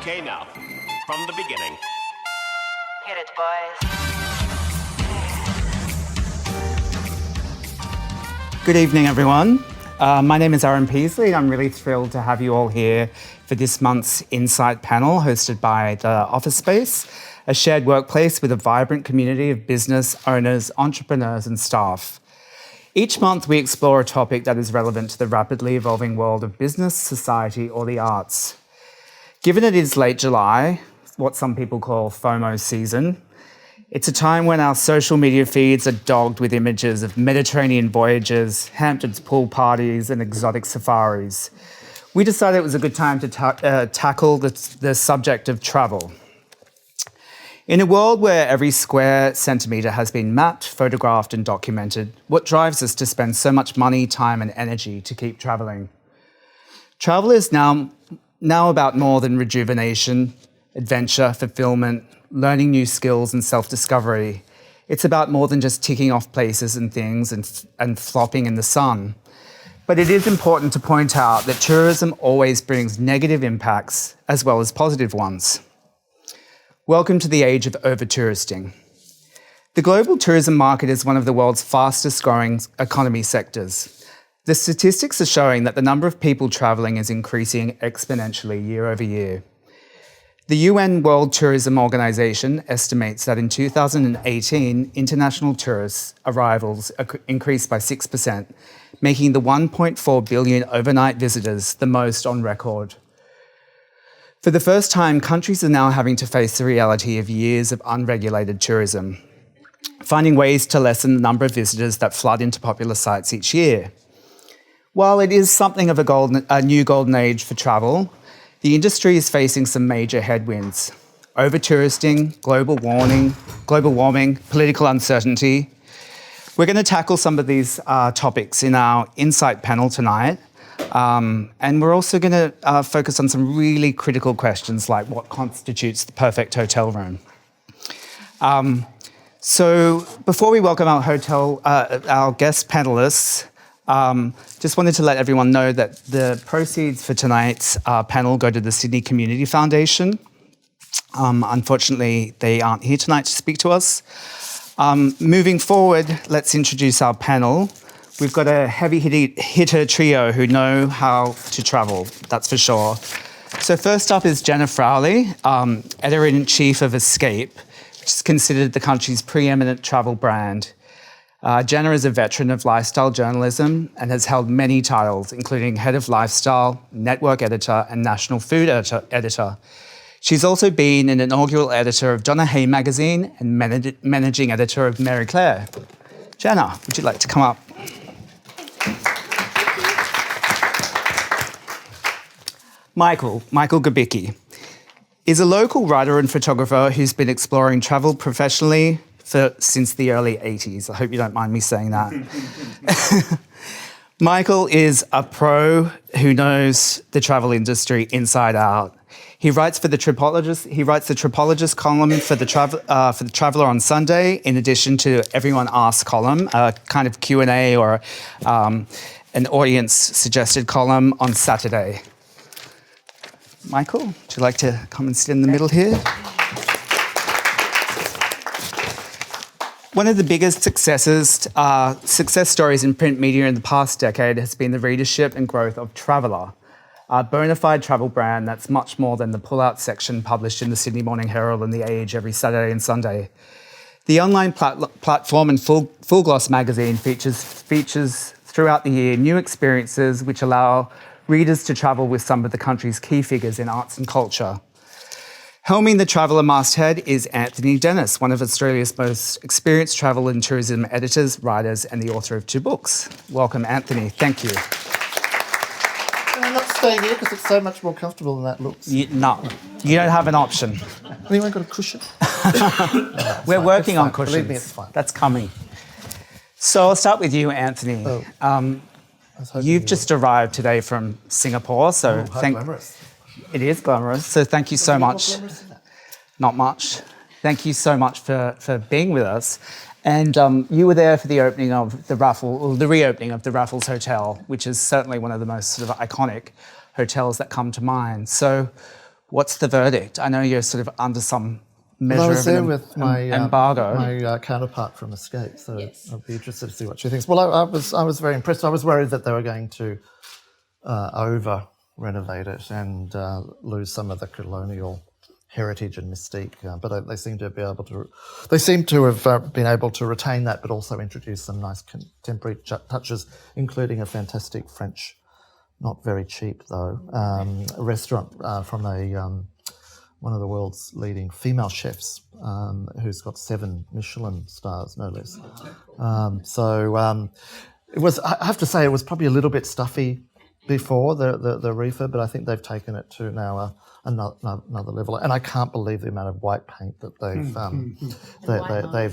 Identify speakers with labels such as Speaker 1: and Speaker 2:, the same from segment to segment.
Speaker 1: Okay, now, from the beginning.
Speaker 2: Hit it, boys.
Speaker 3: Good evening, everyone. My name is Aaron Peasley, and I'm really thrilled to have you all here for this month's Insight panel hosted by the Office Space, a shared workplace with a vibrant community of business owners, entrepreneurs, and staff. Each month, we explore a topic that is relevant to the rapidly evolving world of business, society, or the arts. Given it is late July, what some people call FOMO season, it's a time when our social media feeds are dogged with images of Mediterranean voyages, Hamptons pool parties, and exotic safaris. We decided it was a good time to tackle the subject of travel. In a world where every square centimetre has been mapped, photographed, and documented, what drives us to spend so much money, time, and energy to keep travelling? Travel is now about more than rejuvenation, adventure, fulfillment, learning new skills, and self-discovery. It's about more than just ticking off places and things and flopping in the sun. But it is important to point out that tourism always brings negative impacts as well as positive ones. Welcome to the age of over-touristing. The global tourism market is one of the world's fastest growing economy sectors. The statistics are showing that the number of people travelling is increasing exponentially year over year. The UN World Tourism Organization estimates that in 2018, international tourist arrivals increased by 6%, making the 1.4 billion overnight visitors the most on record. For the first time, countries are now having to face the reality of years of unregulated tourism, finding ways to lessen the number of visitors that flood into popular sites each year. While it is something of a new golden age for travel, the industry is facing some major headwinds: over-touristing, global warming, political uncertainty. We're going to tackle some of these topics in our Insight panel tonight, and we're also going to focus on some really critical questions like what constitutes the perfect hotel room. So before we welcome our guest panelists, just wanted to let everyone know that the proceeds for tonight's panel go to the Sydney Community Foundation. Unfortunately, they aren't here tonight to speak to us. Moving forward, let's introduce our panel. We've got a heavy hitter trio who know how to travel, that's for sure. So first up is Jana Frawley, Editor-in-Chief of Escape, which is considered the country's preeminent travel brand. Jana is a veteran of lifestyle journalism and has held many titles, including Head of Lifestyle, Network Editor, and National Food Editor. She's also been an inaugural editor of Donna Hay magazine and managing editor of Mary Claire. Jana, would you like to come up? Michael Gabicki is a local writer and photographer who's been exploring travel professionally since the early 80s. I hope you don't mind me saying that. Michael is a pro who knows the travel industry inside out. He writes for the Tripologist. He writes the Tripologist column for the Traveller on Sunday, in addition to Everyone Asks column, a kind of Q&A or an audience-suggested column on Saturday. Michael, would you like to come and sit in the middle here? One of the biggest success stories in print media in the past decade has been the readership and growth of Traveller, a bona fide travel brand that's much more than the pull-out section published in the Sydney Morning Herald and The Age every Saturday and Sunday. The online platform and full gloss magazine features throughout the year new experiences which allow readers to travel with some of the country's key figures in arts and culture. Helming the Traveller masthead is Anthony Dennis, one of Australia's most experienced travel and tourism editors, writers, and the author of 2 books. Welcome, Anthony. Thank you.
Speaker 4: I'm not staying here because it's so much more comfortable than that looks.
Speaker 3: No, you don't have an option.
Speaker 4: Anyone got a cushion?
Speaker 3: No, We're working on cushions.
Speaker 4: Believe me, it's fine.
Speaker 3: That's coming. So I'll start with you, Anthony. You've just arrived today from Singapore, so
Speaker 4: glamorous.
Speaker 3: It is glamorous, so thank you so much. Not much. Thank you so much for being with us. And you were there for the opening of the reopening of the Raffles Hotel, which is certainly one of the most sort of iconic hotels that come to mind. So What's the verdict? I know you're sort of under some measure
Speaker 4: Well, I was there
Speaker 3: of
Speaker 4: with my
Speaker 3: embargo.
Speaker 4: my counterpart from Escape, so I'd be interested to see what she thinks. Well, I was very impressed. I was worried that they were going to over renovate it and lose some of the colonial heritage and mystique, but they seem to be able to. They seem to have been able to retain that, but also introduce some nice contemporary touches, including a fantastic French, not very cheap though, restaurant from one of the world's leading female chefs, who's got 7 Michelin stars, no less. It was. I have to say, it was probably a little bit stuffy before the refurb, but I think they've taken it to now another level. And I can't believe the amount of white paint that they've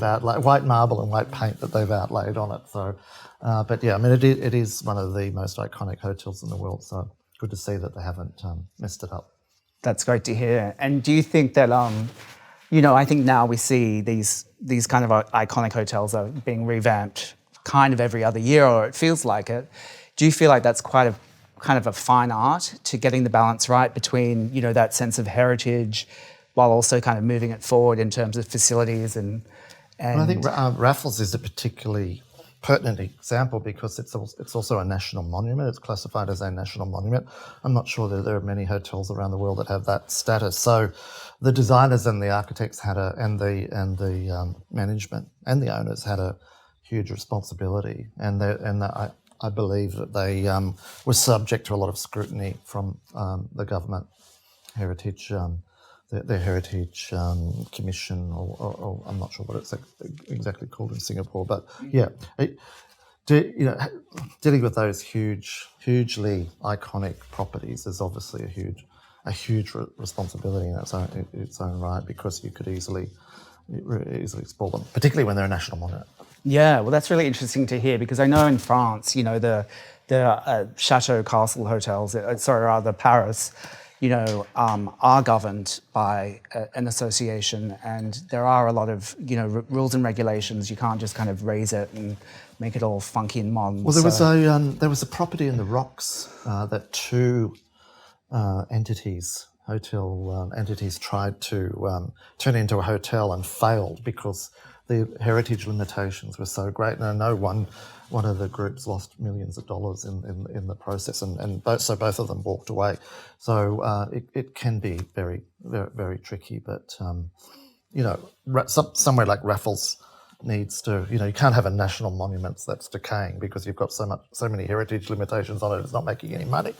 Speaker 4: outlaid, white marble and white paint that they've outlaid on it. So, but yeah, I mean, it is one of the most iconic hotels in the world. So good to see that they haven't messed it up.
Speaker 3: That's great to hear. And do you think that, I think now we see these kind of iconic hotels are being revamped kind of every other year, or it feels like it. Do you feel like that's quite a kind of a fine art to getting the balance right between, that sense of heritage while also kind of moving it forward in terms of facilities and
Speaker 4: Well, I think Raffles is a particularly pertinent example because it's also a national monument. It's classified as a national monument. I'm not sure that there are many hotels around the world that have that status. So the designers and the architects and the management and the owners had a huge responsibility, and I believe that they were subject to a lot of scrutiny from the government heritage, their heritage commission, or I'm not sure what it's exactly called in Singapore. But yeah, dealing with those hugely iconic properties is obviously a huge responsibility in its own right, because you could easily spoil them, particularly when they're a national monument.
Speaker 3: Yeah, well, that's really interesting to hear, because I know in France, the chateau castle hotels, Paris, are governed by an association, and there are a lot of, rules and regulations. You can't just kind of raise it and make it all funky and modern.
Speaker 4: Well, there was a property in the Rocks that 2 hotel entities tried to turn into a hotel and failed because the heritage limitations were so great. And I know one of the groups lost millions of dollars in the process, and both of them walked away. So it can be very, very, very tricky. But somewhere like Raffles needs to, you can't have a national monument that's decaying because you've got so many heritage limitations on it. It's not making any money.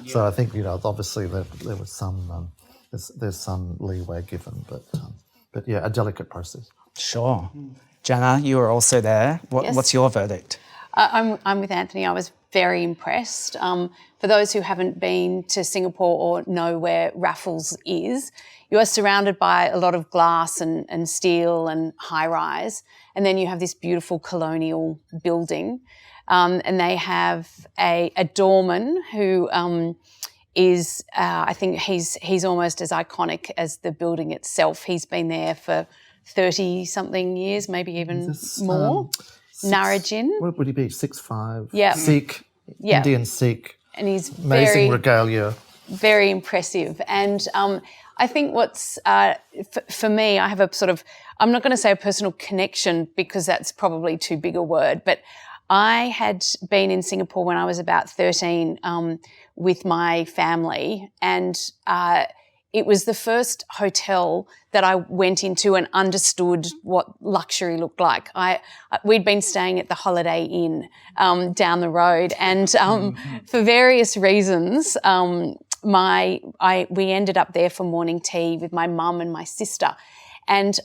Speaker 4: Yeah. So I think obviously there was some there's some leeway given, but yeah, a delicate process.
Speaker 3: Sure. Jana, you were also there.
Speaker 5: Yes.
Speaker 3: What's your verdict?
Speaker 5: I'm with Anthony. I was very impressed. For those who haven't been to Singapore or know where Raffles is, you are surrounded by a lot of glass and steel and high-rise, and then you have this beautiful colonial building, and they have a doorman who is, I think he's almost as iconic as the building itself. He's been there for 30-something years, maybe even more. Narrajin.
Speaker 4: What would he be? 6'5"?
Speaker 5: Yeah.
Speaker 4: Sikh,
Speaker 5: yeah.
Speaker 4: Indian Sikh.
Speaker 5: And he's
Speaker 4: amazing regalia.
Speaker 5: Very impressive. And I think what's, for me, I have a sort of, I'm not going to say a personal connection because that's probably too big a word, but I had been in Singapore when I was about 13 with my family, and it was the first hotel that I went into and understood what luxury looked like. We'd been staying at the Holiday Inn down the road, and for various reasons, we ended up there for morning tea with my mum and my sister, and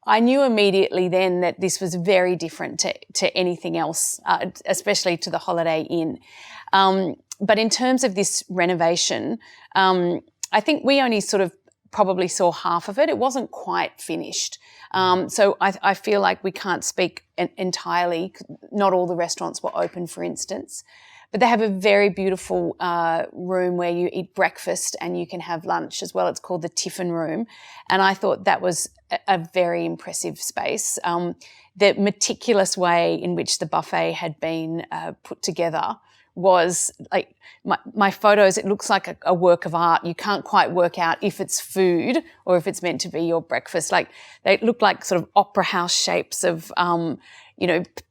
Speaker 5: I knew immediately then that this was very different to anything else, especially to the Holiday Inn. But in terms of this renovation, I think we only sort of probably saw half of it. It wasn't quite finished. So I feel like we can't speak entirely. Not all the restaurants were open, for instance. But they have a very beautiful room where you eat breakfast and you can have lunch as well. It's called the Tiffin Room. And I thought that was a very impressive space. The meticulous way in which the buffet had been put together was like my photos. It looks like a work of art. You can't quite work out if it's food or if it's meant to be your breakfast. Like they look like sort of opera house shapes of,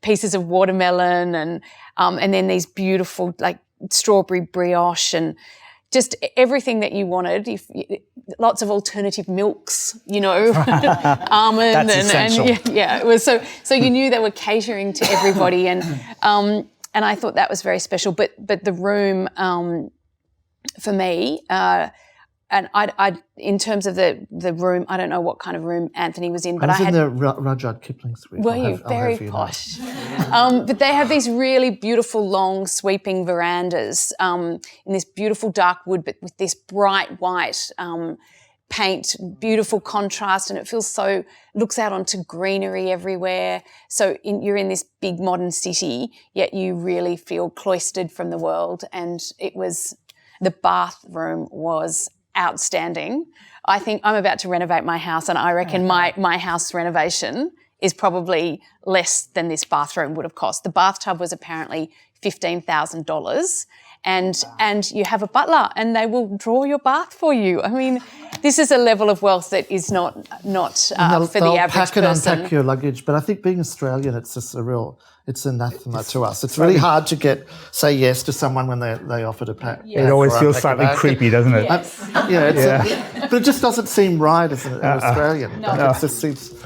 Speaker 5: pieces of watermelon and then these beautiful like strawberry brioche and just everything that you wanted. Lots of alternative milks, almond and it was so you knew they were catering to everybody and I thought that was very special. But the room for me, and I in terms of the room, I don't know what kind of room Anthony was in, but
Speaker 4: I was in the Rudyard Kipling suite.
Speaker 5: Were you? Very posh. But they have these really beautiful, long, sweeping verandas in this beautiful dark wood, but with this bright white paint, beautiful contrast, and it looks out onto greenery everywhere. So you're in this big modern city, yet you really feel cloistered from the world. And the bathroom was outstanding. I think I'm about to renovate my house, and I reckon my house renovation is probably less than this bathroom would have cost. The bathtub was apparently $15,000, and you have a butler, and they will draw your bath for you. I mean, this is a level of wealth that is not for the average
Speaker 4: pack and
Speaker 5: person.
Speaker 4: Unpack your luggage, but I think being Australian, it's just it's anathema to us. It's really hard to say yes to someone when they offer to pack.
Speaker 6: It always feels slightly creepy, doesn't it?
Speaker 5: Yes.
Speaker 4: But it just doesn't seem right as an Australian. No. It just seems.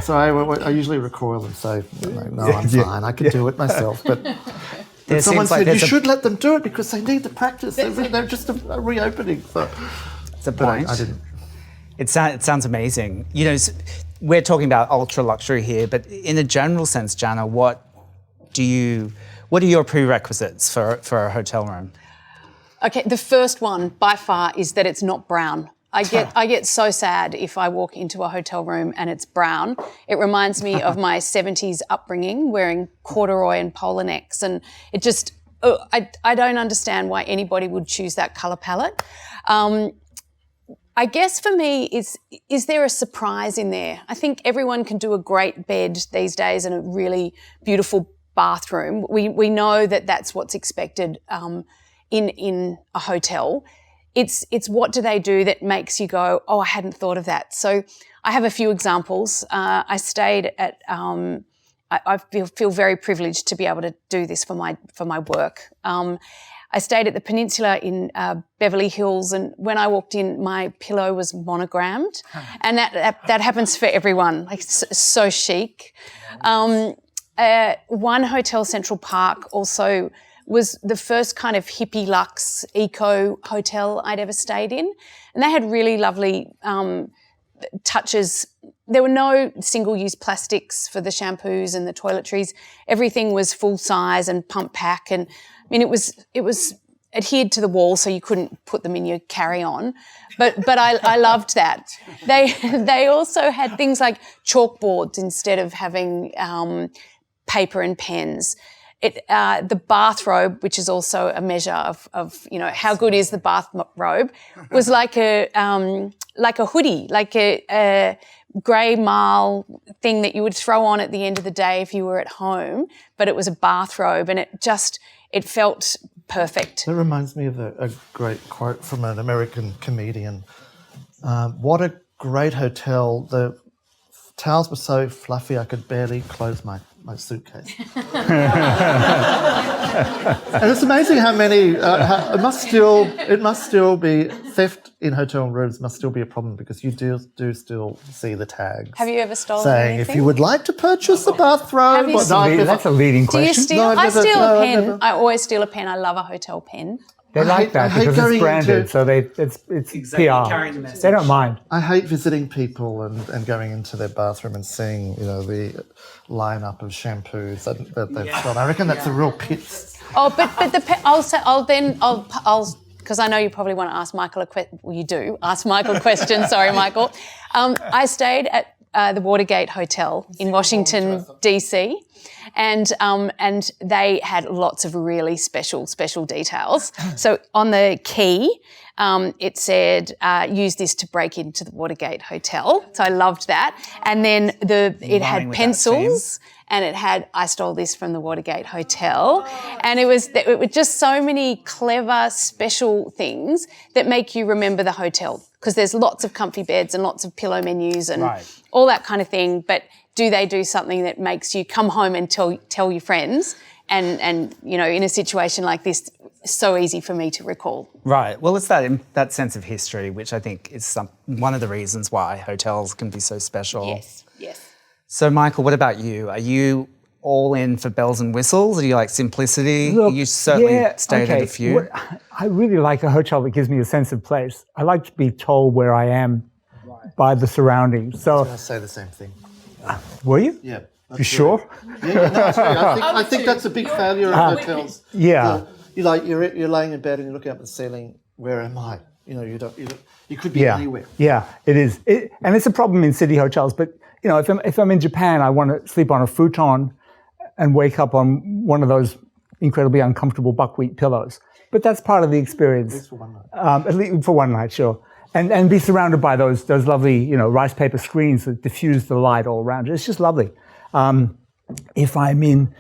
Speaker 4: So I usually recoil and say, no, I'm fine. I can do it myself. But someone said you should let them do it because they need the practice. They're just a reopening. So
Speaker 3: It's a point.
Speaker 4: I didn't.
Speaker 3: It sounds amazing. We're talking about ultra luxury here, but in a general sense, Jana, what are your prerequisites for a hotel room?
Speaker 5: Okay, the first one by far is that it's not brown. I get so sad if I walk into a hotel room and it's brown. It reminds me of my 70s upbringing, wearing corduroy and polo necks, and it just I don't understand why anybody would choose that colour palette. I guess for me, is there a surprise in there? I think everyone can do a great bed these days and a really beautiful bathroom. We know that that's what's expected in a hotel. It's what do they do that makes you go, oh, I hadn't thought of that. So I have a few examples. I stayed at I feel very privileged to be able to do this for my work. I stayed at the Peninsula in Beverly Hills, and when I walked in, my pillow was monogrammed, and that happens for everyone. Like so chic. One hotel, Central Park, also was the first kind of hippie luxe eco hotel I'd ever stayed in, and they had really lovely touches. There were no single-use plastics for the shampoos and the toiletries. Everything was full size and pump pack, and I mean, it was adhered to the wall, so you couldn't put them in your carry-on. But I loved that. They also had things like chalkboards instead of having paper and pens. The bathrobe, which is also a measure of how good is the bathrobe, was like a hoodie, like a grey marl thing that you would throw on at the end of the day if you were at home, but it was a bathrobe, and it felt perfect.
Speaker 4: That reminds me of a great quote from an American comedian. What a great hotel. The towels were so fluffy I could barely close my suitcase. And it's amazing how many, it must still be, theft in hotel rooms must still be a problem because you do still see the tags.
Speaker 5: Have you ever stolen
Speaker 4: saying,
Speaker 5: anything?
Speaker 4: if you would like to purchase a bathrobe.
Speaker 6: That's a leading
Speaker 5: Do you
Speaker 6: question.
Speaker 5: steal? I steal a pen. I always steal a pen. I love a hotel pen.
Speaker 6: They like that because it's branded, so it's
Speaker 3: Exactly,
Speaker 6: PR.
Speaker 3: carrying the message.
Speaker 6: They don't mind.
Speaker 4: I hate visiting people and going into their bathroom and seeing, the lineup of shampoos that they've got. I reckon that's a real pit.
Speaker 5: Oh, but the pen. I'll because I know you probably want to ask Michael a question. Well, you do ask Michael a question. Sorry, Michael. I stayed at the Watergate Hotel in Washington, D.C., and they had lots of really special details. So on the key, it said, use this to break into the Watergate Hotel. So I loved that. And then it had pencils and it had, I stole this from the Watergate Hotel. And it was just so many clever, special things that make you remember the hotel, because there's lots of comfy beds and lots of pillow menus and all that kind of thing. But do they do something that makes you come home and tell your friends? And you know, in a situation like this, so easy for me to recall.
Speaker 3: Right. Well, it's that sense of history, which I think is one of the reasons why hotels can be so special.
Speaker 5: Yes.
Speaker 3: So, Michael, what about you? Are you all in for bells and whistles? Are you like simplicity?
Speaker 6: Look,
Speaker 3: you certainly stayed at a few.
Speaker 6: I really like a hotel that gives me a sense of place. I like to be told where I am by the surroundings. So
Speaker 4: I was going to say the same thing.
Speaker 6: Were you?
Speaker 4: Yeah.
Speaker 6: You sure?
Speaker 4: Yeah, no, I think that's a big failure of hotels.
Speaker 6: Yeah.
Speaker 4: You're laying in bed and you're looking up at the ceiling. Where am I? You know, you could be anywhere.
Speaker 6: Yeah, it is. And it's a problem in city hotels. But you know, if I'm in Japan, I want to sleep on a futon and wake up on one of those incredibly uncomfortable buckwheat pillows. But that's part of the experience.
Speaker 4: At least for one night.
Speaker 6: At least for one night, sure. And be surrounded by those lovely, you know, rice paper screens that diffuse the light all around. It's just lovely. If I'm in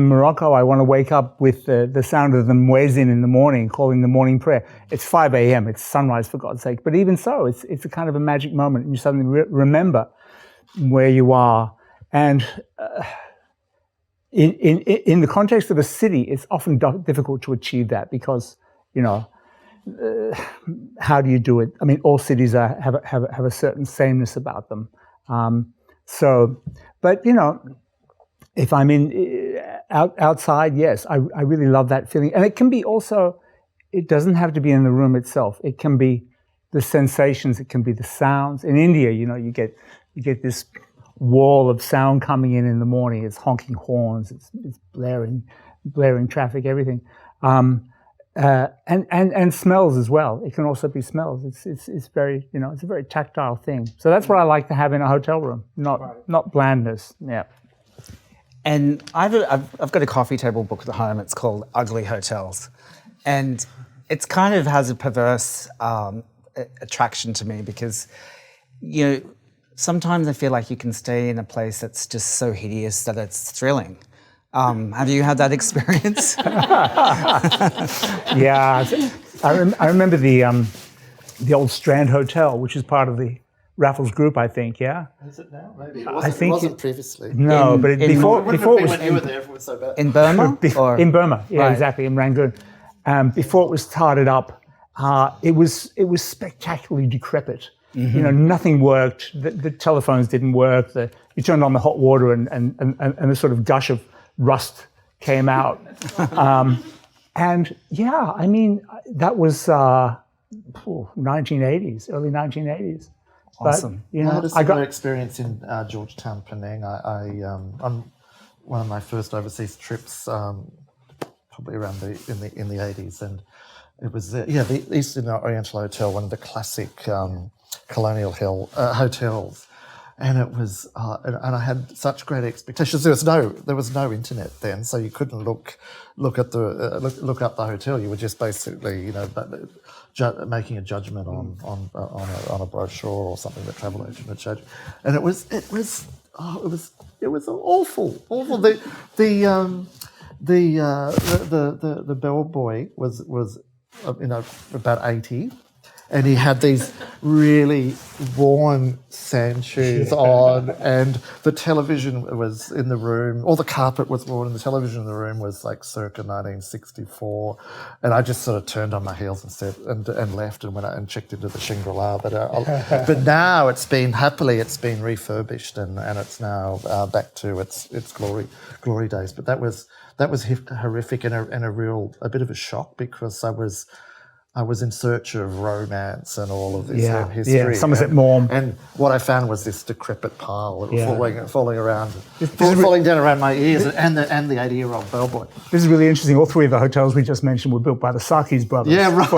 Speaker 6: Morocco, I want to wake up with the sound of the muezzin in the morning, calling the morning prayer. It's 5 a.m. It's sunrise, for God's sake. But even so, it's a kind of a magic moment, and you suddenly remember where you are. And in the context of a city, it's often difficult to achieve that because, you know, how do you do it? I mean, all cities have a certain sameness about them. But you know, if I'm outside, yes, I really love that feeling. And it can be also, it doesn't have to be in the room itself. It can be the sensations. It can be the sounds. In India, you know, you get this wall of sound coming in the morning. It's honking horns. It's blaring traffic. Everything. And smells as well. It can also be smells. It's very, you know, it's a very tactile thing. So that's what I like to have in a hotel room, not blandness. Yeah.
Speaker 3: And I've got a coffee table book at home. It's called Ugly Hotels, and it's kind of has a perverse attraction to me because, you know, sometimes I feel like you can stay in a place that's just so hideous that it's thrilling. Have you had that experience?
Speaker 6: Yeah, I remember the old Strand Hotel, which is part of the Raffles Group, I think. Yeah.
Speaker 4: Is it now? Maybe it wasn't previously.
Speaker 6: No, but before it was
Speaker 4: when you were there, it was so bad.
Speaker 3: In Burma.
Speaker 6: In Burma, yeah,
Speaker 3: Right.
Speaker 6: exactly, in Rangoon. Before it was started up, it was spectacularly decrepit. Mm-hmm. You know, nothing worked. The telephones didn't work. You turned on the hot water, and a sort of gush of rust came out. And yeah, I mean, that was 1980s, early 1980s.
Speaker 3: Awesome.
Speaker 6: But, you know,
Speaker 4: I had a similar experience in Georgetown, Penang. On one of my first overseas trips, probably around in the 80s, and it was the Eastern Oriental Hotel, one of the classic colonial hotels. And it was, and I had such great expectations. There was no internet then, so you couldn't look up the hotel. You were just basically, you know, making a judgment on a brochure or something that travel agent had showed. And it was awful. The bellboy was you know, about 80. And he had these really worn sand shoes on, and the television was in the room, or the carpet was worn, and the television in the room was like circa 1964. And I just sort of turned on my heels and said, and left and went out and checked into the Shangri-La. But now it's been refurbished, and it's now back to its glory days. But that was horrific and a bit of a shock, because I was in search of romance and all of this history.
Speaker 6: Yeah, Somerset Maugham.
Speaker 4: And what I found was this decrepit pile falling around, falling down around my ears, and the 80-year-old bellboy.
Speaker 6: This is really interesting. All three of the hotels we just mentioned were built by the Sakis brothers.
Speaker 4: Yeah, right.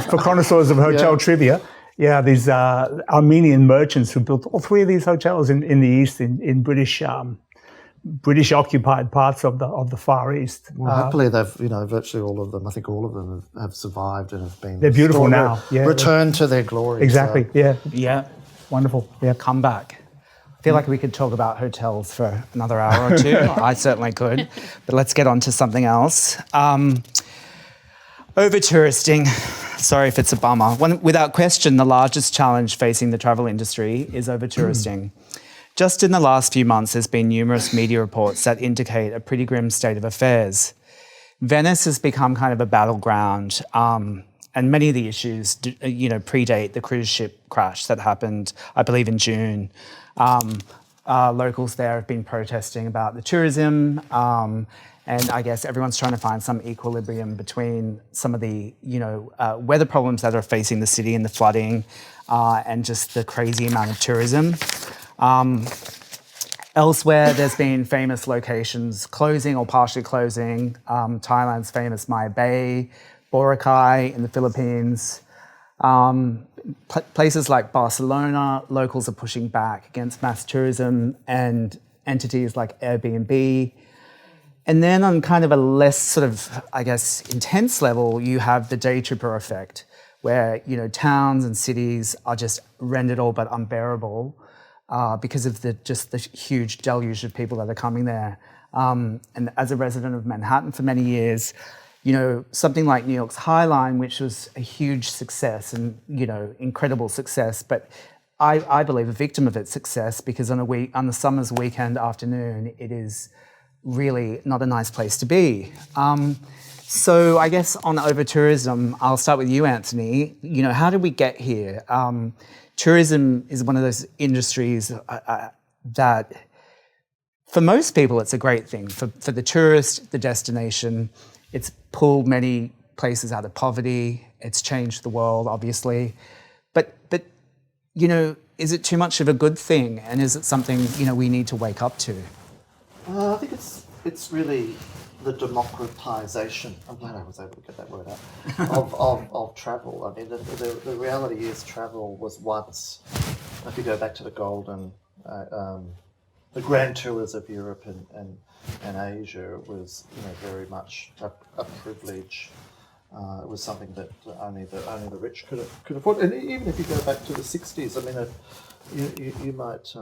Speaker 6: For connoisseurs of hotel trivia. these Armenian merchants who built all three of these hotels in the east, in British occupied parts of the Far East.
Speaker 4: Well, happily, they've virtually all of them. I think all of them have survived and have been.
Speaker 6: They're beautiful now.
Speaker 4: Returned to their glory.
Speaker 6: Exactly.
Speaker 4: So.
Speaker 3: Yeah.
Speaker 6: Wonderful. Yeah.
Speaker 3: Come back. I feel like we could talk about hotels for another hour or two. I certainly could. But let's get on to something else. Over-touristing. Sorry if it's a bummer. Without question, the largest challenge facing the travel industry is over-touristing. Just in the last few months, there's been numerous media reports that indicate a pretty grim state of affairs. Venice has become kind of a battleground, and many of the issues, predate the cruise ship crash that happened, I believe, in June. Locals there have been protesting about the tourism, and I guess everyone's trying to find some equilibrium between some of the, weather problems that are facing the city and the flooding, and just the crazy amount of tourism. Elsewhere, there's been famous locations closing or partially closing. Thailand's famous Maya Bay, Boracay in the Philippines. Places like Barcelona, locals are pushing back against mass tourism, and entities like Airbnb. And then on kind of a less sort of, I guess, intense level, you have the day tripper effect, where, towns and cities are just rendered all but unbearable. Because of the huge deluge of people that are coming there. And as a resident of Manhattan for many years, something like New York's High Line, which was a huge success and, incredible success, but I believe a victim of its success, because on the summer's weekend afternoon, it is really not a nice place to be. So I guess on over-tourism, I'll start with you, Anthony. How did we get here? Tourism is one of those industries that, for most people, it's a great thing. For the tourist, the destination, it's pulled many places out of poverty. It's changed the world, obviously. But is it too much of a good thing? And is it something, we need to wake up to?
Speaker 4: I think it's really the democratization, I'm glad I was able to get that word out, of travel. I mean, the reality is travel was once, if you go back to the golden, the grand tours of Europe and Asia, was very much a privilege. It was something that only the rich could afford. And even if you go back to the 60s, I mean, you might...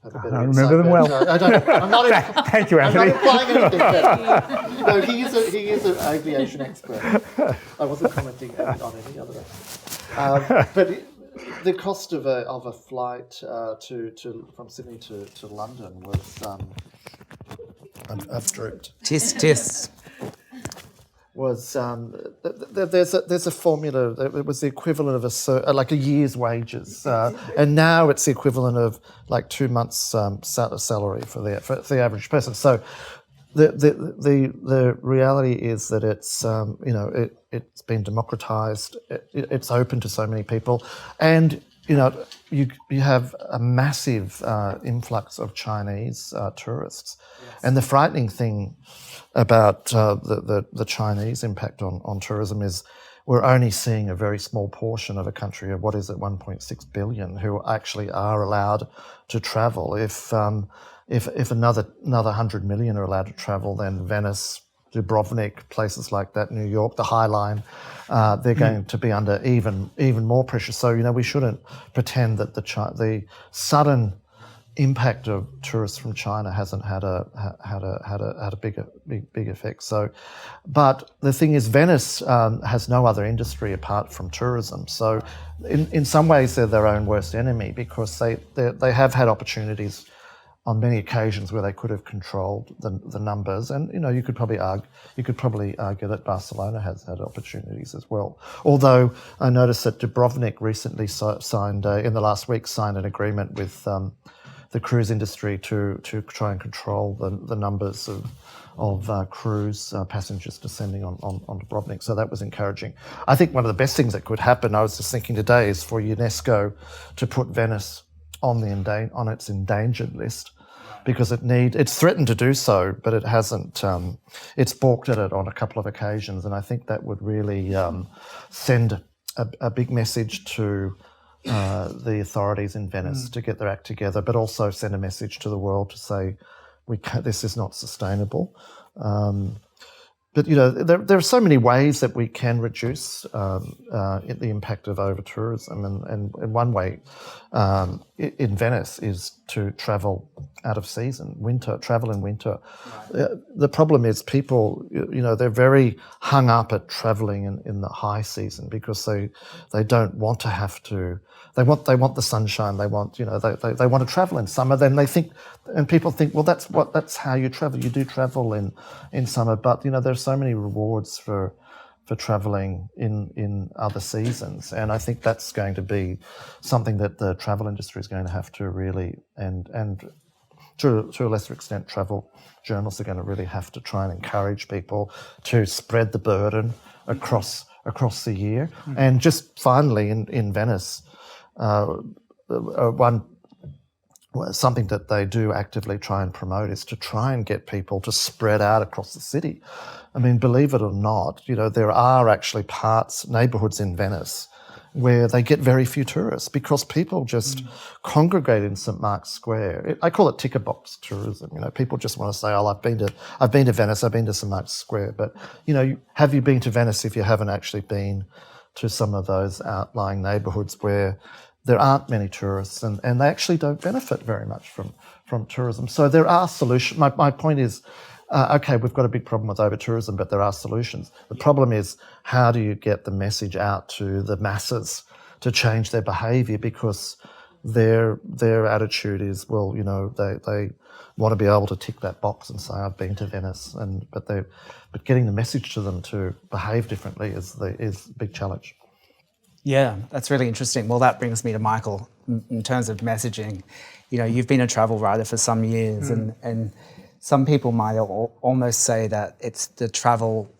Speaker 4: I
Speaker 6: remember them well.
Speaker 4: I'm not
Speaker 6: Thank you, Anthony.
Speaker 4: I'm not implying anything. No, he is an aviation expert. I wasn't commenting on any other. But the cost of a flight from Sydney to London was I've drooped.
Speaker 3: Tis.
Speaker 4: Was there's a formula. It was the equivalent of like a year's wages, and now it's the equivalent of like 2 months' salary for the average person. So the reality is that it's it's been democratized. It's open to so many people, and you have a massive influx of Chinese tourists, and the frightening thing about the Chinese impact on tourism is we're only seeing a very small portion of a country of 1.6 billion who actually are allowed to travel. If another 100 million are allowed to travel, then Venice, Dubrovnik, places like that, New York, the High Line, they're going to be under even more pressure. So we shouldn't pretend that the sudden impact of tourists from China hasn't had a big effect. So, but the thing is, Venice has no other industry apart from tourism. So, in some ways, they're their own worst enemy, because they have had opportunities on many occasions where they could have controlled the numbers, and you could probably argue that Barcelona has had opportunities as well. Although I noticed that Dubrovnik recently signed in the last week an agreement with the cruise industry to try and control the numbers of cruise passengers descending on Dubrovnik. So that was encouraging. I think one of the best things that could happen, I was just thinking today, is for UNESCO to put Venice on its endangered list, because it's threatened to do so, but it hasn't. It's balked at it on a couple of occasions, and I think that would really send a big message to the authorities in Venice to get their act together, but also send a message to the world to say this is not sustainable. But there are so many ways that we can reduce the impact of over-tourism, and one way in Venice is to travel out of season, travel in winter. The problem is people, they're very hung up at travelling in the high season because they don't want to have to. They want the sunshine. They want they want to travel in summer. Then they think, and people think, well, that's how you travel. You do travel in summer, but there's so many rewards for travelling in other seasons, and I think that's going to be something that the travel industry is going to have to really and to a lesser extent travel journalists are going to really have to try and encourage people to spread the burden across the year. And just finally in Venice. Something that they do actively try and promote is to try and get people to spread out across the city. I mean, believe it or not, there are actually neighbourhoods in Venice where they get very few tourists because people just congregate in St Mark's Square. I call it ticker box tourism. People just want to say, "Oh, I've been to Venice, I've been to St Mark's Square," but have you been to Venice if you haven't actually been to some of those outlying neighbourhoods where there aren't many tourists and they actually don't benefit very much from tourism. So there are solutions. My point is, okay, we've got a big problem with over-tourism, but there are solutions. The problem is, how do you get the message out to the masses to change their behaviour, because their attitude is, well, they want to be able to tick that box and say, I've been to Venice, but getting the message to them to behave differently is a big challenge.
Speaker 3: Yeah, that's really interesting. Well, that brings me to Michael in terms of messaging. You've been a travel writer for some years, and some people might almost say that it's the travel,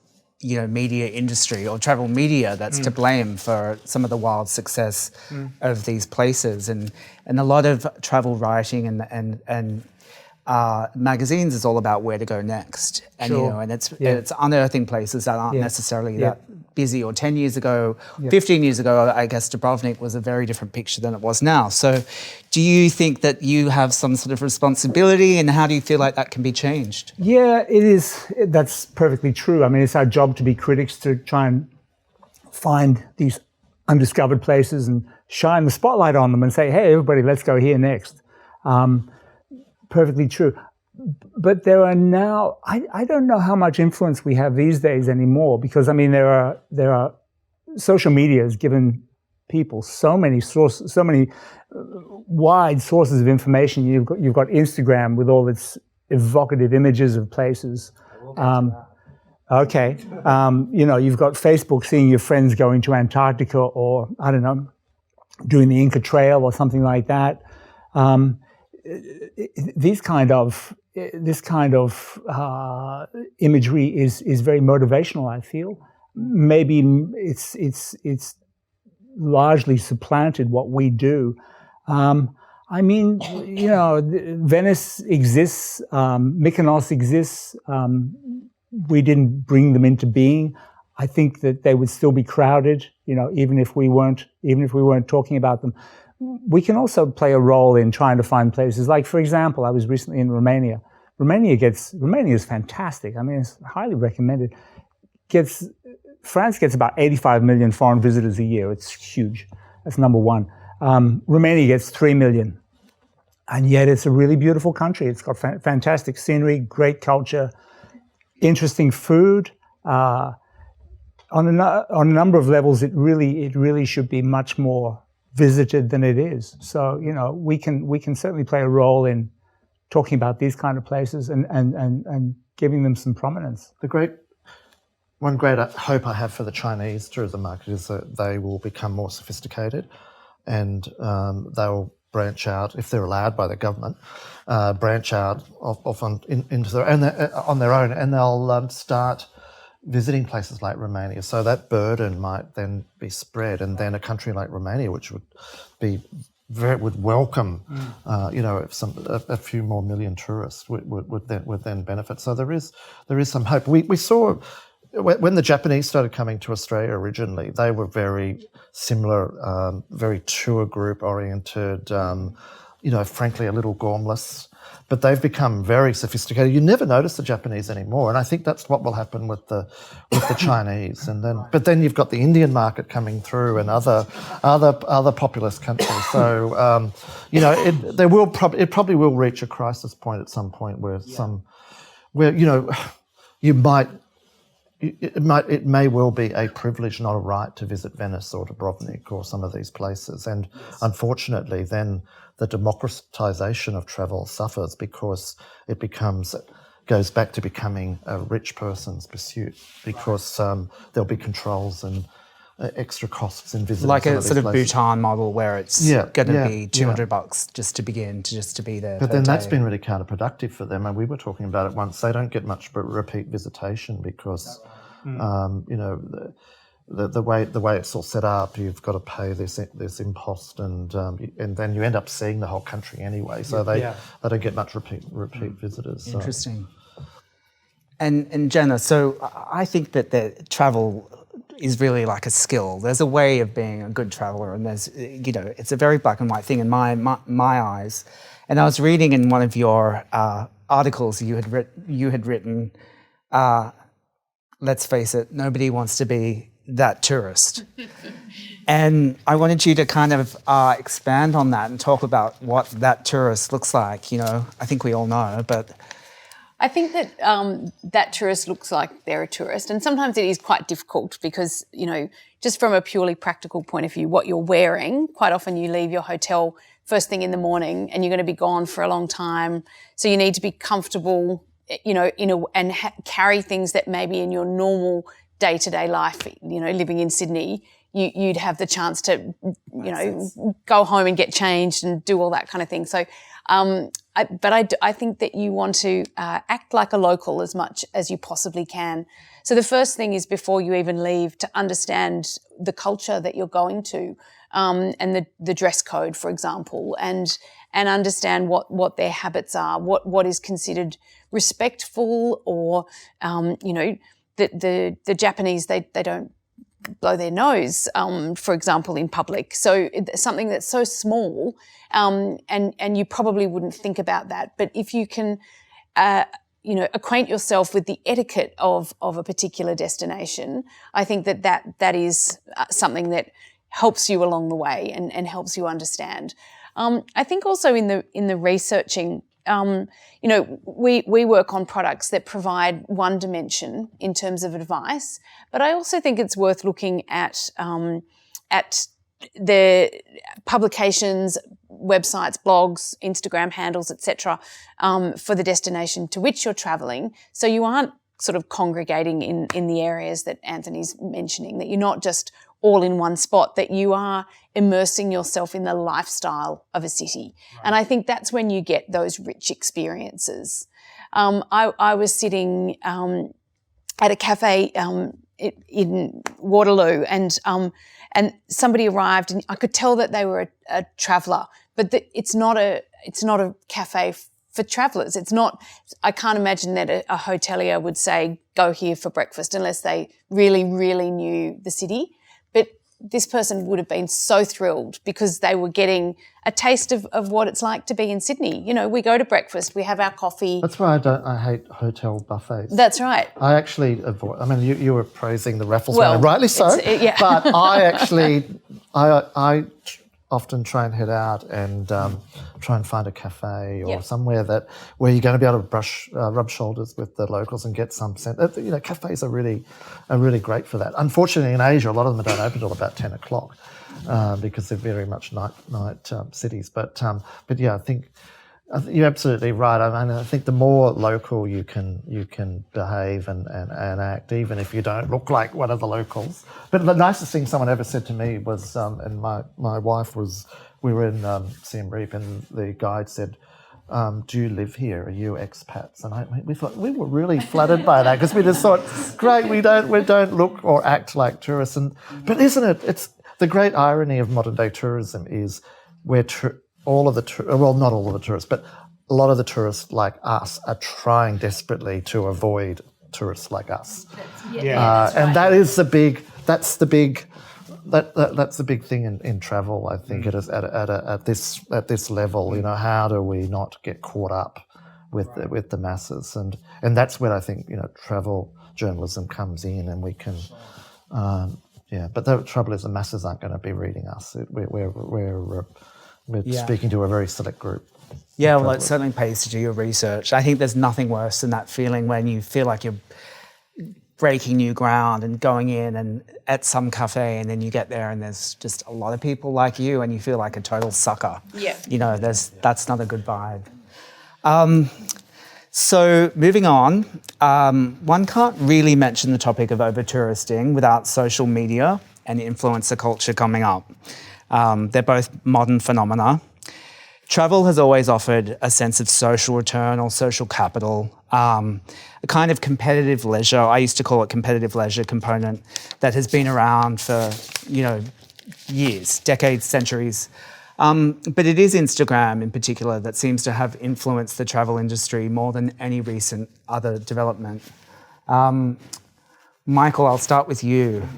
Speaker 3: media industry or travel media that's to blame for some of the wild success of these places. And a lot of travel writing and magazines is all about where to go next, and and it's unearthing places that aren't necessarily that busy. Or 10 years ago, 15 years ago, I guess Dubrovnik was a very different picture than it was now. So, do you think that you have some sort of responsibility, and how do you feel like that can be changed?
Speaker 6: Yeah, it is. That's perfectly true. I mean, it's our job to be critics, to try and find these undiscovered places and shine the spotlight on them and say, hey, everybody, let's go here next. Perfectly true. But there are now, I don't know how much influence we have these days anymore, because I mean, there are social media has given people so many sources, so many wide sources of information. You've got Instagram with all its evocative images of places. You've got Facebook, seeing your friends going to Antarctica, or I don't know, doing the Inca Trail or something like that. This kind of imagery is very motivational, I feel. Maybe it's largely supplanted what we do. I mean, Venice exists, Mykonos exists. We didn't bring them into being. I think that they would still be crowded, even if we weren't talking about them. We can also play a role in trying to find places. Like, for example, I was recently in Romania. Romania is fantastic. I mean, it's highly recommended. France gets about 85 million foreign visitors a year. It's huge. That's number one. Romania gets 3 million. And yet it's a really beautiful country. It's got fantastic scenery, great culture, interesting food. On a number of levels, it really should be much more visited than it is. So, we can certainly play a role in talking about these kind of places and giving them some prominence.
Speaker 4: One great hope I have for the Chinese tourism market is that they will become more sophisticated, and they'll branch out, if they're allowed by the government, branch out on their own, and they'll start visiting places like Romania. So that burden might then be spread, and then a country like Romania, which would welcome, a few more million tourists would then benefit. So there is some hope. We saw when the Japanese started coming to Australia originally, they were very similar, very tour group oriented, frankly a little gormless. But they've become very sophisticated. You never notice the Japanese anymore, and I think that's what will happen with the Chinese. But then you've got the Indian market coming through and other populous countries. So it probably will reach a crisis point at some point where it may well be a privilege, not a right, to visit Venice or Dubrovnik or some of these places. And unfortunately, then the democratization of travel suffers because it goes back to becoming a rich person's pursuit, because there'll be controls and extra costs in visiting.
Speaker 3: Like
Speaker 4: some
Speaker 3: a
Speaker 4: of these
Speaker 3: sort of
Speaker 4: places.
Speaker 3: Bhutan model where it's going to be $200 just to begin, just to be there.
Speaker 4: But then that's been really counterproductive for them, and we were talking about it once. They don't get much repeat visitation because, the way it's all set up, you've got to pay this impost, and then you end up seeing the whole country anyway. So they don't get much repeat visitors. So.
Speaker 3: Interesting. And Jana, so I think that the travel is really like a skill. There's a way of being a good traveler, and there's, it's a very black and white thing in my eyes. And I was reading in one of your articles you had written, let's face it, nobody wants to be that tourist. And I wanted you to kind of expand on that and talk about what that tourist looks like. I think we all know, but...
Speaker 5: I think that that tourist looks like they're a tourist, and sometimes it is quite difficult because, just from a purely practical point of view, what you're wearing, quite often you leave your hotel first thing in the morning and you're going to be gone for a long time. So you need to be comfortable, and carry things that maybe in your normal day-to-day life, living in Sydney, you'd have the chance to, go home and get changed and do all that kind of thing. So, I think that you want to act like a local as much as you possibly can. So the first thing is, before you even leave, to understand the culture that you're going to, and the dress code, for example, and understand what their habits are, what is considered respectful, or the Japanese, they don't blow their nose, for example, in public. So it's something that's so small, and you probably wouldn't think about that. But if you can, acquaint yourself with the etiquette of a particular destination, I think that is something that helps you along the way and helps you understand. I think also in the researching, we work on products that provide one dimension in terms of advice, but I also think it's worth looking at the publications, websites, blogs, Instagram handles, etc., for the destination to which you're travelling, so you aren't sort of congregating in the areas that Anthony's mentioning, that you're not just all in one spot, that you are immersing yourself in the lifestyle of a city. Right. And I think that's when you get those rich experiences. I was sitting at a cafe in Waterloo, and somebody arrived, and I could tell that they were a traveller, but it's not a cafe for travellers. It's not. I can't imagine that a hotelier would say, go here for breakfast, unless they really, really knew the city. But this person would have been so thrilled because they were getting a taste of what it's like to be in Sydney. We go to breakfast, we have our coffee.
Speaker 4: That's why I hate hotel buffets.
Speaker 5: That's right.
Speaker 4: I actually avoid. I mean, you were praising the Raffles one, and rightly so.
Speaker 5: Yeah.
Speaker 4: But I actually, I often try and head out and try and find a cafe or somewhere where you're going to be able to rub shoulders with the locals and get some sense. Cafes are really great for that. Unfortunately, in Asia, a lot of them don't open until about 10 o'clock because they're very much night cities. But yeah, I think you're absolutely right. I mean, I think the more local you can behave and act, even if you don't look like one of the locals. But the nicest thing someone ever said to me was, and my wife was, we were in Siem Reap, and the guide said, do you live here? Are you expats? And we thought, we were really flattered by that, because we just thought, great, we don't look or act like tourists. But isn't it? It's the great irony of modern day tourism is where all of the not all of the tourists, but a lot of the tourists like us are trying desperately to avoid tourists like us.
Speaker 5: That's
Speaker 4: that is the big. That's the big. That's the big thing in travel. I think it is at this level. You know, how do we not get caught up with the masses, and that's where I think, you know, travel journalism comes in, and we can. But the trouble is the masses aren't going to be reading us. We're speaking to a very select group.
Speaker 3: Yeah, well, it certainly pays to do your research. I think there's nothing worse than that feeling when you feel like you're breaking new ground and going in and at some cafe, and then you get there and there's just a lot of people like you and you feel like a total sucker.
Speaker 5: Yeah.
Speaker 3: You know, that's not a good vibe. So moving on, one can't really mention the topic of over-touristing without social media and influencer culture coming up. They're both modern phenomena. Travel has always offered a sense of social return or social capital, a kind of competitive leisure, I used to call it competitive leisure component, that has been around for, you know, years, decades, centuries. But it is Instagram in particular that seems to have influenced the travel industry more than any recent other development. Michael, I'll start with you.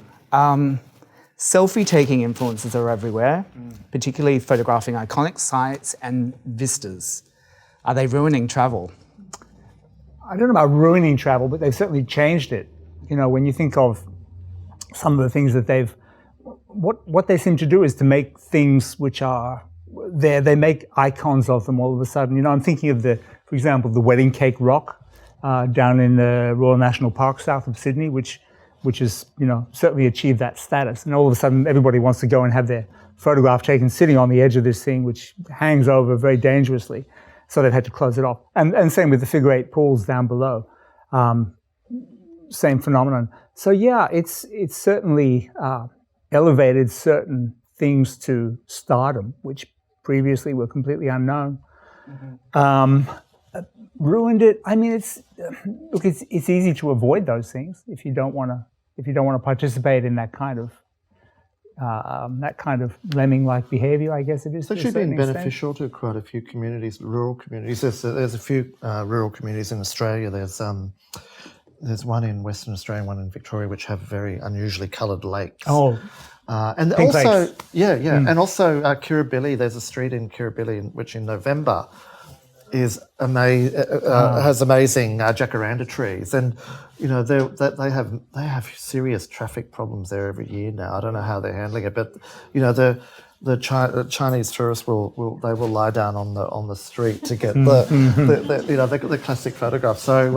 Speaker 3: Selfie-taking influencers are everywhere, particularly photographing iconic sites and vistas. Are they ruining travel?
Speaker 6: I don't know about ruining travel, but they've certainly changed it. You know, when you think of some of the things that what they seem to do is to make things which are there, they make icons of them all of a sudden. You know, I'm thinking of for example, the wedding cake rock down in the Royal National Park south of Sydney, which has, you know, certainly achieved that status. And all of a sudden everybody wants to go and have their photograph taken sitting on the edge of this thing, which hangs over very dangerously. So they've had to close it off. And same with the figure eight pools down below. Same phenomenon. So yeah, it's certainly elevated certain things to stardom, which previously were completely unknown. Ruined it. I mean, it's easy to avoid those things if you don't want to participate in that kind of lemming-like behaviour. I guess it is.
Speaker 4: It's actually been beneficial to quite a few communities, rural communities. There's a few rural communities in Australia. There's one in Western Australia and one in Victoria which have very unusually coloured lakes.
Speaker 6: Oh.
Speaker 4: And
Speaker 6: Pink
Speaker 4: also,
Speaker 6: lakes.
Speaker 4: And also Kirribilli. There's a street in Kirribilli which in November is has amazing jacaranda trees, and you know they have serious traffic problems there every year now. I don't know how they're handling it, but you know the Chinese tourists will lie down on the street to get the classic photograph. So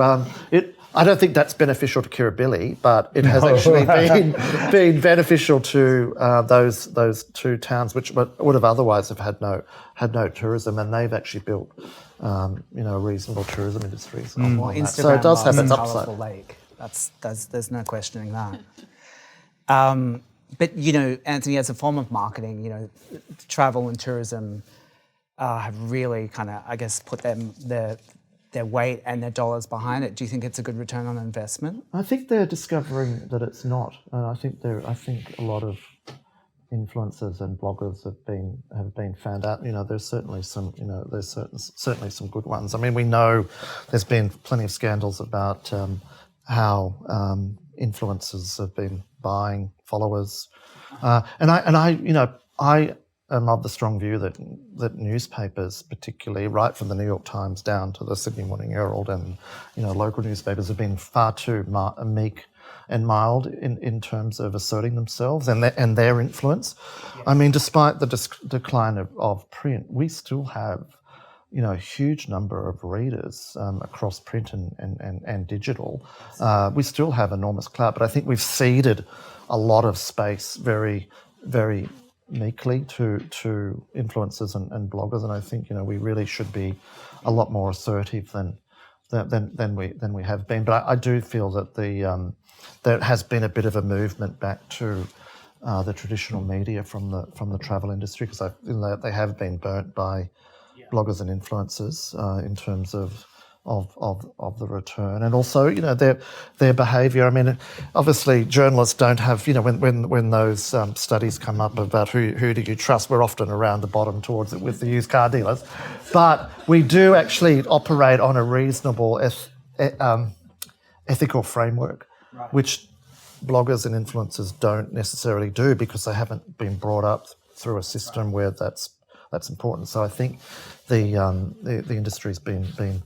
Speaker 4: I don't think that's beneficial to Kirribilli, but it has actually been beneficial to those two towns, which would have otherwise have had no tourism, and they've actually built a reasonable tourism industry. So it does have its upside.
Speaker 3: Lake. There's no questioning that. But you know, Anthony, as a form of marketing, you know, travel and tourism have really kind of, I guess, put their weight and their dollars behind it. Do you think it's a good return on investment?
Speaker 4: I think they're discovering that it's not, and I think a lot of influencers and bloggers have been found out. You know, there's certainly some certainly some good ones. I mean, we know there's been plenty of scandals about how influencers have been buying followers, and I am of the strong view that newspapers, particularly right from the New York Times down to the Sydney Morning Herald and local newspapers, have been far too meek and mild in terms of asserting themselves and their influence. Yes. I mean, despite the decline of print, we still have a huge number of readers across print and digital. We still have enormous clout, but I think we've ceded a lot of space very, very meekly to influencers and bloggers, and I think we really should be a lot more assertive than we have been. But I do feel that there has been a bit of a movement back to the traditional media from the travel industry, because they have been burnt by bloggers and influencers in terms of the return, and also their behaviour. I mean, obviously journalists don't have when those studies come up about who do you trust, we're often around the bottom towards it with the used car dealers, but we do actually operate on a reasonable ethical framework, which bloggers and influencers don't necessarily do because they haven't been brought up through a system where that's important. So I think the industry's been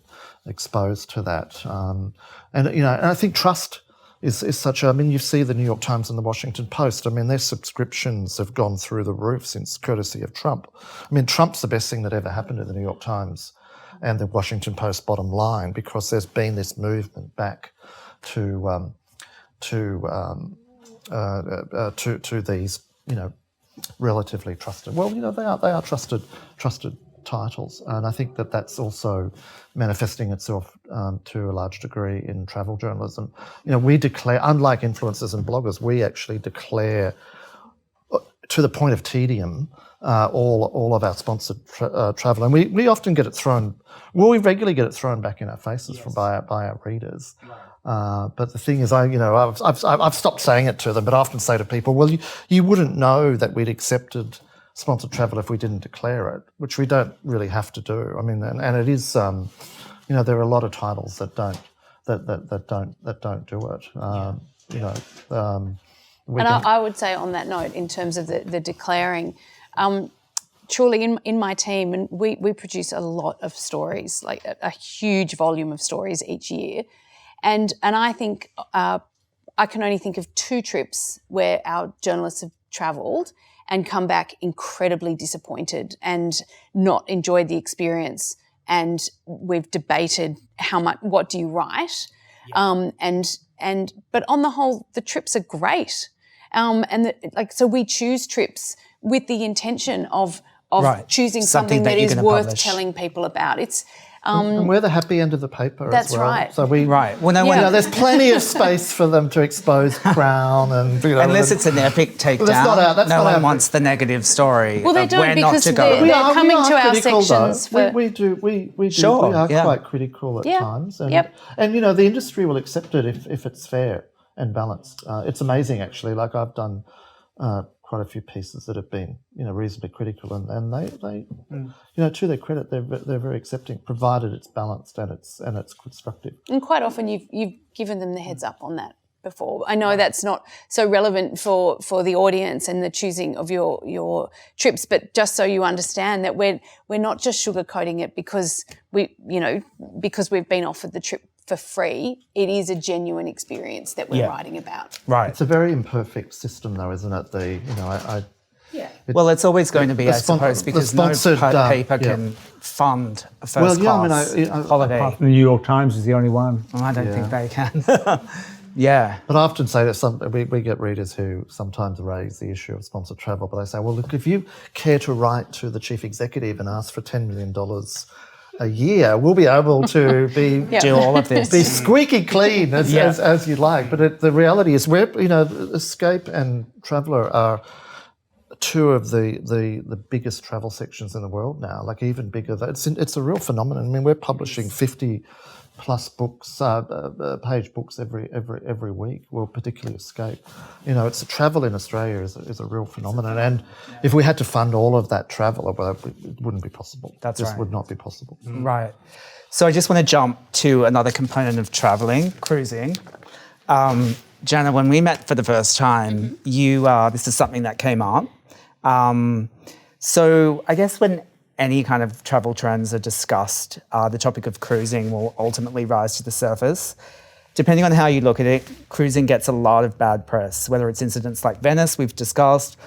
Speaker 4: exposed to that, and I think trust is such a. I mean, you see the New York Times and the Washington Post. I mean, their subscriptions have gone through the roof since courtesy of Trump. I mean, Trump's the best thing that ever happened to the New York Times and the Washington Post bottom line, because there's been this movement back to these, relatively trusted. Well, they are trusted titles, and I think that's also manifesting itself to a large degree in travel journalism. We declare, unlike influencers and bloggers, we actually declare to the point of tedium all of our sponsored travel, and we often get it thrown. Well, we regularly get it thrown back in our faces by our readers. But the thing is, I've stopped saying it to them, but I often say to people, well, you wouldn't know that we'd accepted sponsored travel if we didn't declare it, which we don't really have to do. I mean, and it is, there are a lot of titles that don't do it.
Speaker 5: I would say on that note, in terms of the declaring, truly in my team, and we produce a lot of stories, like a huge volume of stories each year. And I think I can only think of 2 trips where our journalists have travelled and come back incredibly disappointed and not enjoyed the experience. And we've debated what do you write? Yeah. But on the whole, the trips are great. So we choose trips with the intention of choosing something that is worth telling people about. It's
Speaker 4: and we're the happy end of the paper
Speaker 5: that's
Speaker 4: as well.
Speaker 5: right.
Speaker 4: So there's plenty of space for them to expose Crown and
Speaker 3: unless it's an epic takedown. No one wants the negative story.
Speaker 5: Well, they don't, because they're coming to our sections.
Speaker 4: We are quite critical at times, and the industry will accept it if it's fair and balanced. It's amazing, actually. Like, I've done quite a few pieces that have been, reasonably critical, and they to their credit, they're very accepting, provided it's balanced and it's constructive.
Speaker 5: And quite often you've given them the heads up on that before. I know that's not so relevant for the audience and the choosing of your trips, but just so you understand that we're not just sugarcoating it because we've been offered the trip for free. It is a genuine experience that we're writing about.
Speaker 3: Right.
Speaker 4: It's a very imperfect system, though, isn't it?
Speaker 3: Well, it's always going to be, I suppose, because no paper can fund a first class holiday.
Speaker 6: Apart from the New York Times is the only one.
Speaker 3: Well, I don't think they can. Yeah.
Speaker 4: But I often say that we get readers who sometimes raise the issue of sponsored travel, but I say, well, look, if you care to write to the chief executive and ask for $10 million a year, we'll be able to
Speaker 3: do all of this,
Speaker 4: be squeaky clean as you like. But the reality is, Escape and Traveller are 2 of the biggest travel sections in the world now. Like, even bigger. It's a real phenomenon. I mean, we're publishing 50+ books, page books every week. Well, particularly Escape. It's travel in Australia is a real phenomenon, and if we had to fund all of that travel, it wouldn't be possible.
Speaker 3: That's
Speaker 4: right.
Speaker 3: Just
Speaker 4: would not be possible.
Speaker 3: Right. So I just want to jump to another component of travelling, cruising. Jana, when we met for the first time, this is something that came up. So I guess when any kind of travel trends are discussed, the topic of cruising will ultimately rise to the surface. Depending on how you look at it, cruising gets a lot of bad press, whether it's incidents like Venice, we've discussed,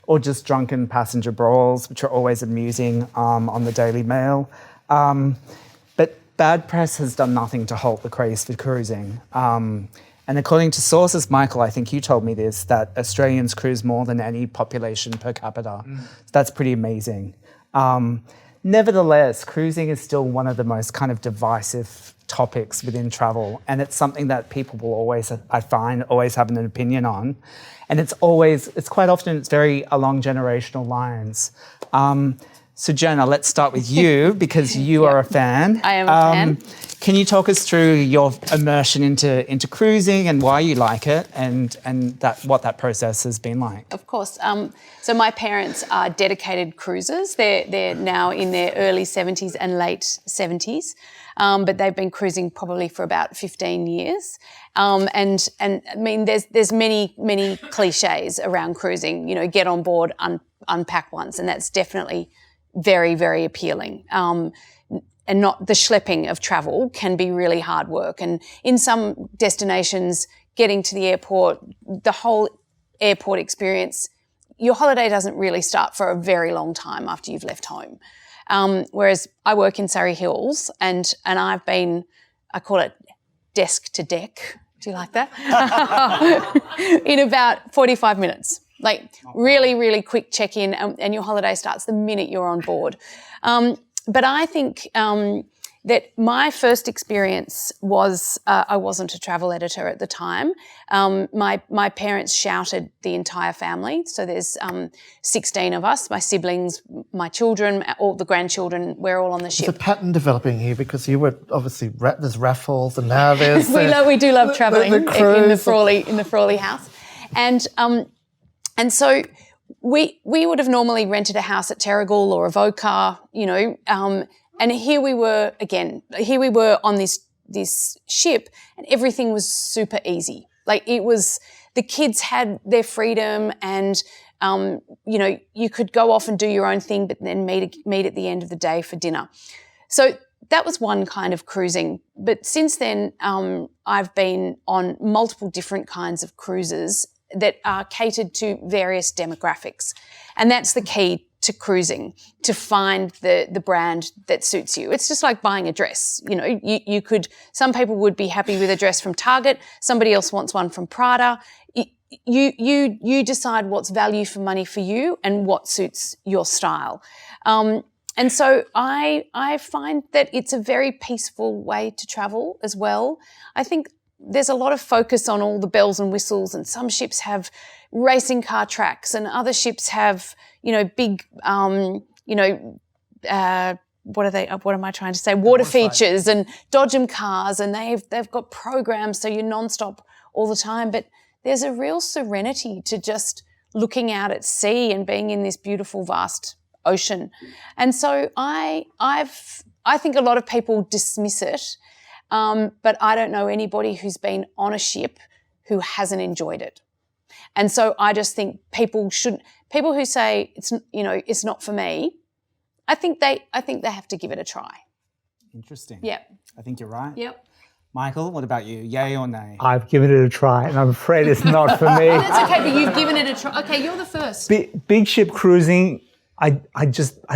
Speaker 3: or just drunken passenger brawls, which are always amusing on the Daily Mail. But bad press has done nothing to halt the craze for cruising. And according to sources, Michael, I think you told me this, that Australians cruise more than any population per capita. So that's pretty amazing. Nevertheless, cruising is still one of the most kind of divisive topics within travel, and it's something that people will always have an opinion on. And it's quite often very along generational lines. So Jana, let's start with you because you are a fan.
Speaker 5: I am a fan.
Speaker 3: Can you talk us through your immersion into cruising and why you like it and what that process has been like?
Speaker 5: Of course. So my parents are dedicated cruisers. They're now in their early 70s and late 70s, but they've been cruising probably for about 15 years. And I mean, there's many cliches around cruising. You know, get on board, unpack once, and that's definitely very, very appealing. And not the schlepping of travel can be really hard work. And in some destinations, getting to the airport, the whole airport experience, your holiday doesn't really start for a very long time after you've left home. Whereas I work in Surrey Hills and I call it desk to deck. Do you like that? In about 45 minutes. Like really, really quick check-in and your holiday starts the minute you're on board. But I think that my first experience was I wasn't a travel editor at the time. My parents shouted the entire family. So there's 16 of us, my siblings, my children, all the grandchildren, we're all on the ship.
Speaker 4: There's a pattern developing here because you were obviously, there's Raffles and now there's...
Speaker 5: we do love travelling in the Frawley house. And so we would have normally rented a house at Terrigal or Avoca, you know, and here we were on this ship and everything was super easy. Like the kids had their freedom and, you know, you could go off and do your own thing, but then meet at the end of the day for dinner. So that was one kind of cruising. But since then, I've been on multiple different kinds of cruises that are catered to various demographics. And that's the key to cruising, to find the brand that suits you. It's just like buying a dress. You know, some people would be happy with a dress from Target, somebody else wants one from Prada. You decide what's value for money for you and what suits your style. And so I find that it's a very peaceful way to travel as well. I think there's a lot of focus on all the bells and whistles, and some ships have racing car tracks and other ships have, you know, big, you know, what am I trying to say? Water features and dodgem cars, and they've got programs so you're nonstop all the time. But there's a real serenity to just looking out at sea and being in this beautiful, vast ocean. And so I think a lot of people dismiss it. But I don't know anybody who's been on a ship who hasn't enjoyed it. And so I just think people who say it's not for me, I think they have to give it a try.
Speaker 3: Interesting.
Speaker 5: Yep.
Speaker 3: I think you're right.
Speaker 5: Yep.
Speaker 3: Michael, what about you? Yay or nay?
Speaker 6: I've given it a try, and I'm afraid it's not for me.
Speaker 5: That's okay, but you've given it a try. Okay, you're the first.
Speaker 6: Big ship cruising, I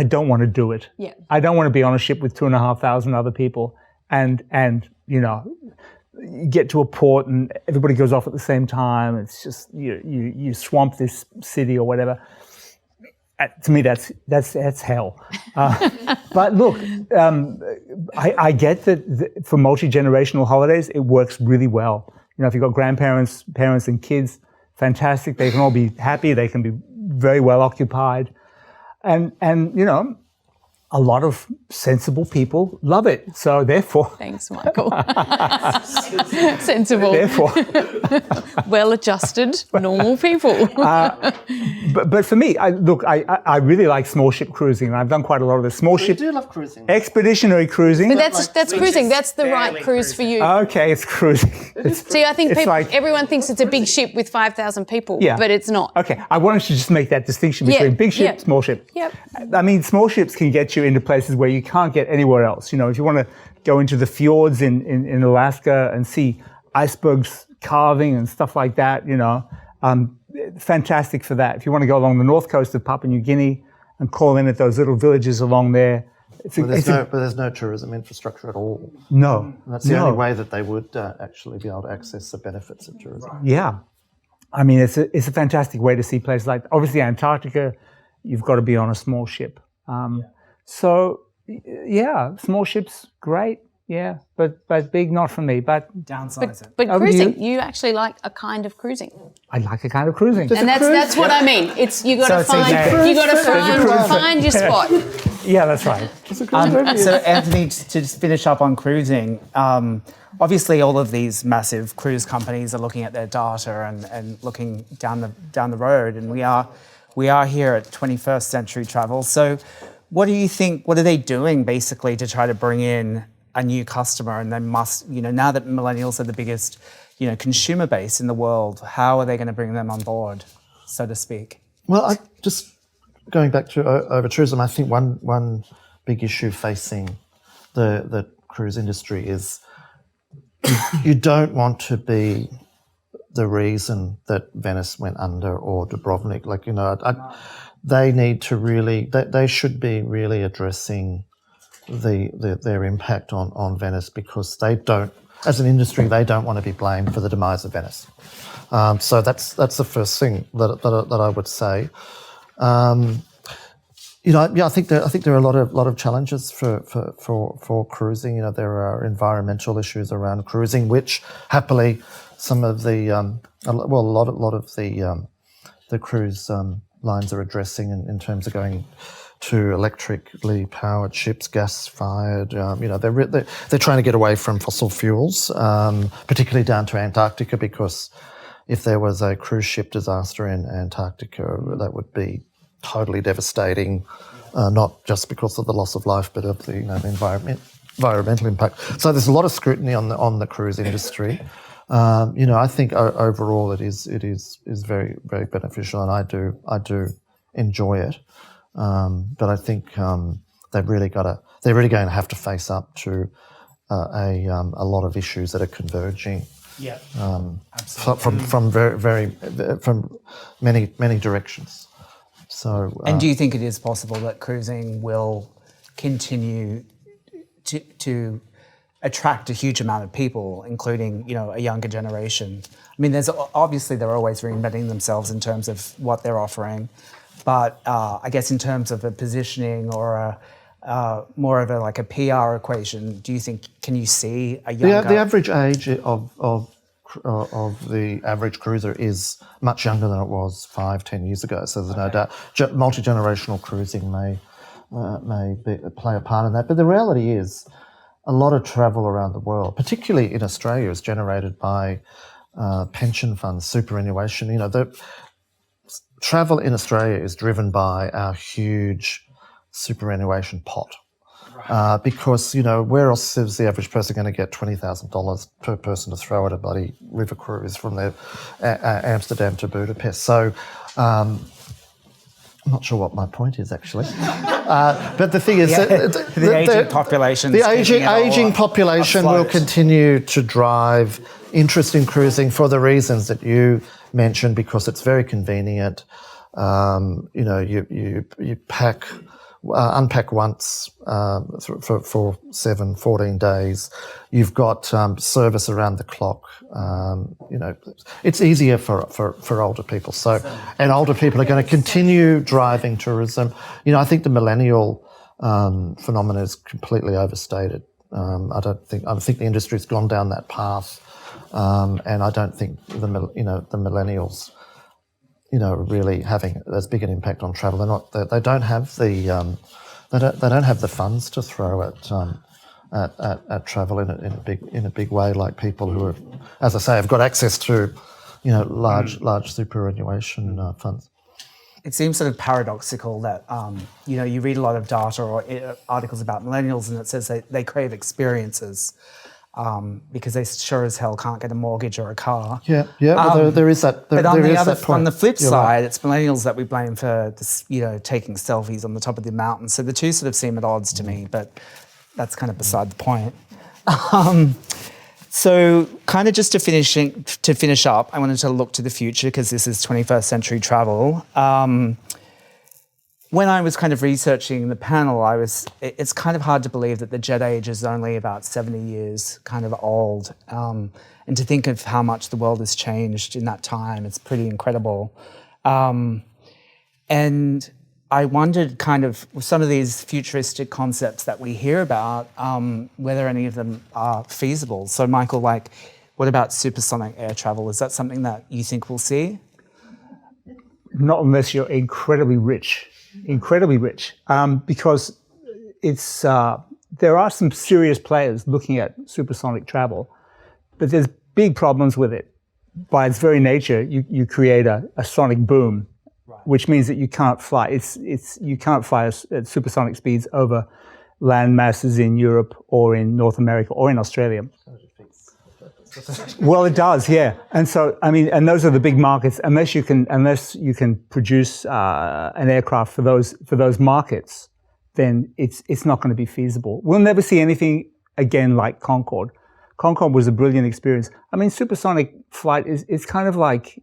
Speaker 6: don't want to do it.
Speaker 5: Yeah.
Speaker 6: I don't want to be on a ship with 2,500 other people. And you know, you get to a port and everybody goes off at the same time. It's just you swamp this city or whatever. To me, that's hell. But look, I get that for multi-generational holidays, it works really well. You know, if you've got grandparents, parents, and kids, fantastic. They can all be happy. They can be very well occupied, and you know, a lot of sensible people love it. So therefore...
Speaker 5: Thanks, Michael. Sensible.
Speaker 6: Therefore...
Speaker 5: well-adjusted, normal people.
Speaker 6: But for me, I really like small ship cruising. I've done quite a lot of this. Small ship...
Speaker 4: You do love cruising.
Speaker 6: Expeditionary cruising.
Speaker 5: But that's cruising. That's the right cruise for you.
Speaker 6: Okay, it's cruising.
Speaker 5: See, I think everyone thinks it's a big ship with 5,000 people, but it's not.
Speaker 6: Okay, I wanted to just make that distinction between big ship, small ship.
Speaker 5: Yep.
Speaker 6: I mean, small ships can get you into places where you can't get anywhere else. You know, if you want to go into the fjords in Alaska and see icebergs carving and stuff like that, you know, fantastic for that. If you want to go along the north coast of Papua New Guinea and call in at those little villages along there,
Speaker 4: but there's no tourism infrastructure at all.
Speaker 6: No.
Speaker 4: That's the only way that they would actually be able to access the benefits of tourism.
Speaker 6: Yeah. I mean, it's a fantastic way to see places like, obviously Antarctica, you've got to be on a small ship. So, yeah, small ships, great, yeah, but big, not for me. But
Speaker 3: downsize it.
Speaker 5: But cruising, you actually like a kind of cruising.
Speaker 6: I like a kind of cruising.
Speaker 5: And that's what I mean. It's you got to find your spot.
Speaker 6: Yeah, that's right.
Speaker 3: So Anthony, to just finish up on cruising, obviously all of these massive cruise companies are looking at their data and looking down the road, and we are here at 21st Century Travel. So what do you think, what are they doing basically to try to bring in a new customer? And they must, now that millennials are the biggest, consumer base in the world, how are they going to bring them on board, so to speak?
Speaker 4: Well, going back to over tourism, I think one big issue facing the cruise industry is you don't want to be the reason that Venice went under or Dubrovnik. They need to really, they should be really addressing their impact on Venice, because they don't, as an industry, they don't want to be blamed for the demise of Venice. So that's the first thing that I would say. I think there are a lot of challenges for cruising. There are environmental issues around cruising, which happily some of the a lot of the cruise lines are addressing in terms of going to electrically powered ships, gas-fired. They're trying to get away from fossil fuels, particularly down to Antarctica, because if there was a cruise ship disaster in Antarctica, that would be totally devastating, not just because of the loss of life, but of the environmental impact. So there's a lot of scrutiny on the cruise industry. I think overall it is very, very beneficial, and I do enjoy it. But I think they're really going to have to face up to a lot of issues that are converging.
Speaker 3: Yeah,
Speaker 4: absolutely. From many directions. So,
Speaker 3: and do you think it is possible that cruising will continue to attract a huge amount of people, including a younger generation? I mean, they're always reinventing themselves in terms of what they're offering, but I guess in terms of a positioning or more of a PR equation, do you think, can you see a younger...
Speaker 4: The average age of the average cruiser is much younger than it was 5-10 years ago. So there's no doubt multi-generational cruising may play a part in that. But the reality is a lot of travel around the world, particularly in Australia, is generated by pension funds, superannuation. The travel in Australia is driven by our huge superannuation pot. Because, where else is the average person going to get $20,000 per person to throw at a bloody river cruise from Amsterdam to Budapest? So I'm not sure what my point is, actually. But the thing is,
Speaker 3: the aging population.
Speaker 4: The aging population will continue to drive interest in cruising for the reasons that you mentioned, because it's very convenient. You unpack once for 14 days. You've got service around the clock. It's easier for older people. And older people are going to continue driving tourism. I think the millennial phenomenon is completely overstated. I think the industry's gone down that path, and I don't think the millennials really having as big an impact on travel. They don't have the funds to throw at travel in a big way, like people who are, as I say, have got access to large superannuation funds.
Speaker 3: It seems sort of paradoxical that you read a lot of data or articles about millennials, and it says they crave experiences. Because they sure as hell can't get a mortgage or a car.
Speaker 4: Yeah. Well, there is that.
Speaker 3: But on the flip side, it's millennials that we blame for this, taking selfies on the top of the mountain. So the two sort of seem at odds to me, but that's kind of beside the point. So kind of just to finish up, I wanted to look to the future, because this is 21st century travel. When I was kind of researching the panel, it's kind of hard to believe that the jet age is only about 70 years kind of old. And to think of how much the world has changed in that time, it's pretty incredible. And I wondered kind of some of these futuristic concepts that we hear about, whether any of them are feasible. So Michael, what about supersonic air travel? Is that something that you think we'll see?
Speaker 6: Not unless you're incredibly rich, because there are some serious players looking at supersonic travel, but there's big problems with it. By its very nature, you create a sonic boom, which means that you can't fly. You can't fly at supersonic speeds over land masses in Europe or in North America or in Australia. Well, it does, yeah. And so, I mean, and those are the big markets. Unless you can produce an aircraft for those markets, then it's not going to be feasible. We'll never see anything again like Concorde. Concorde was a brilliant experience. I mean, supersonic flight is kind of like,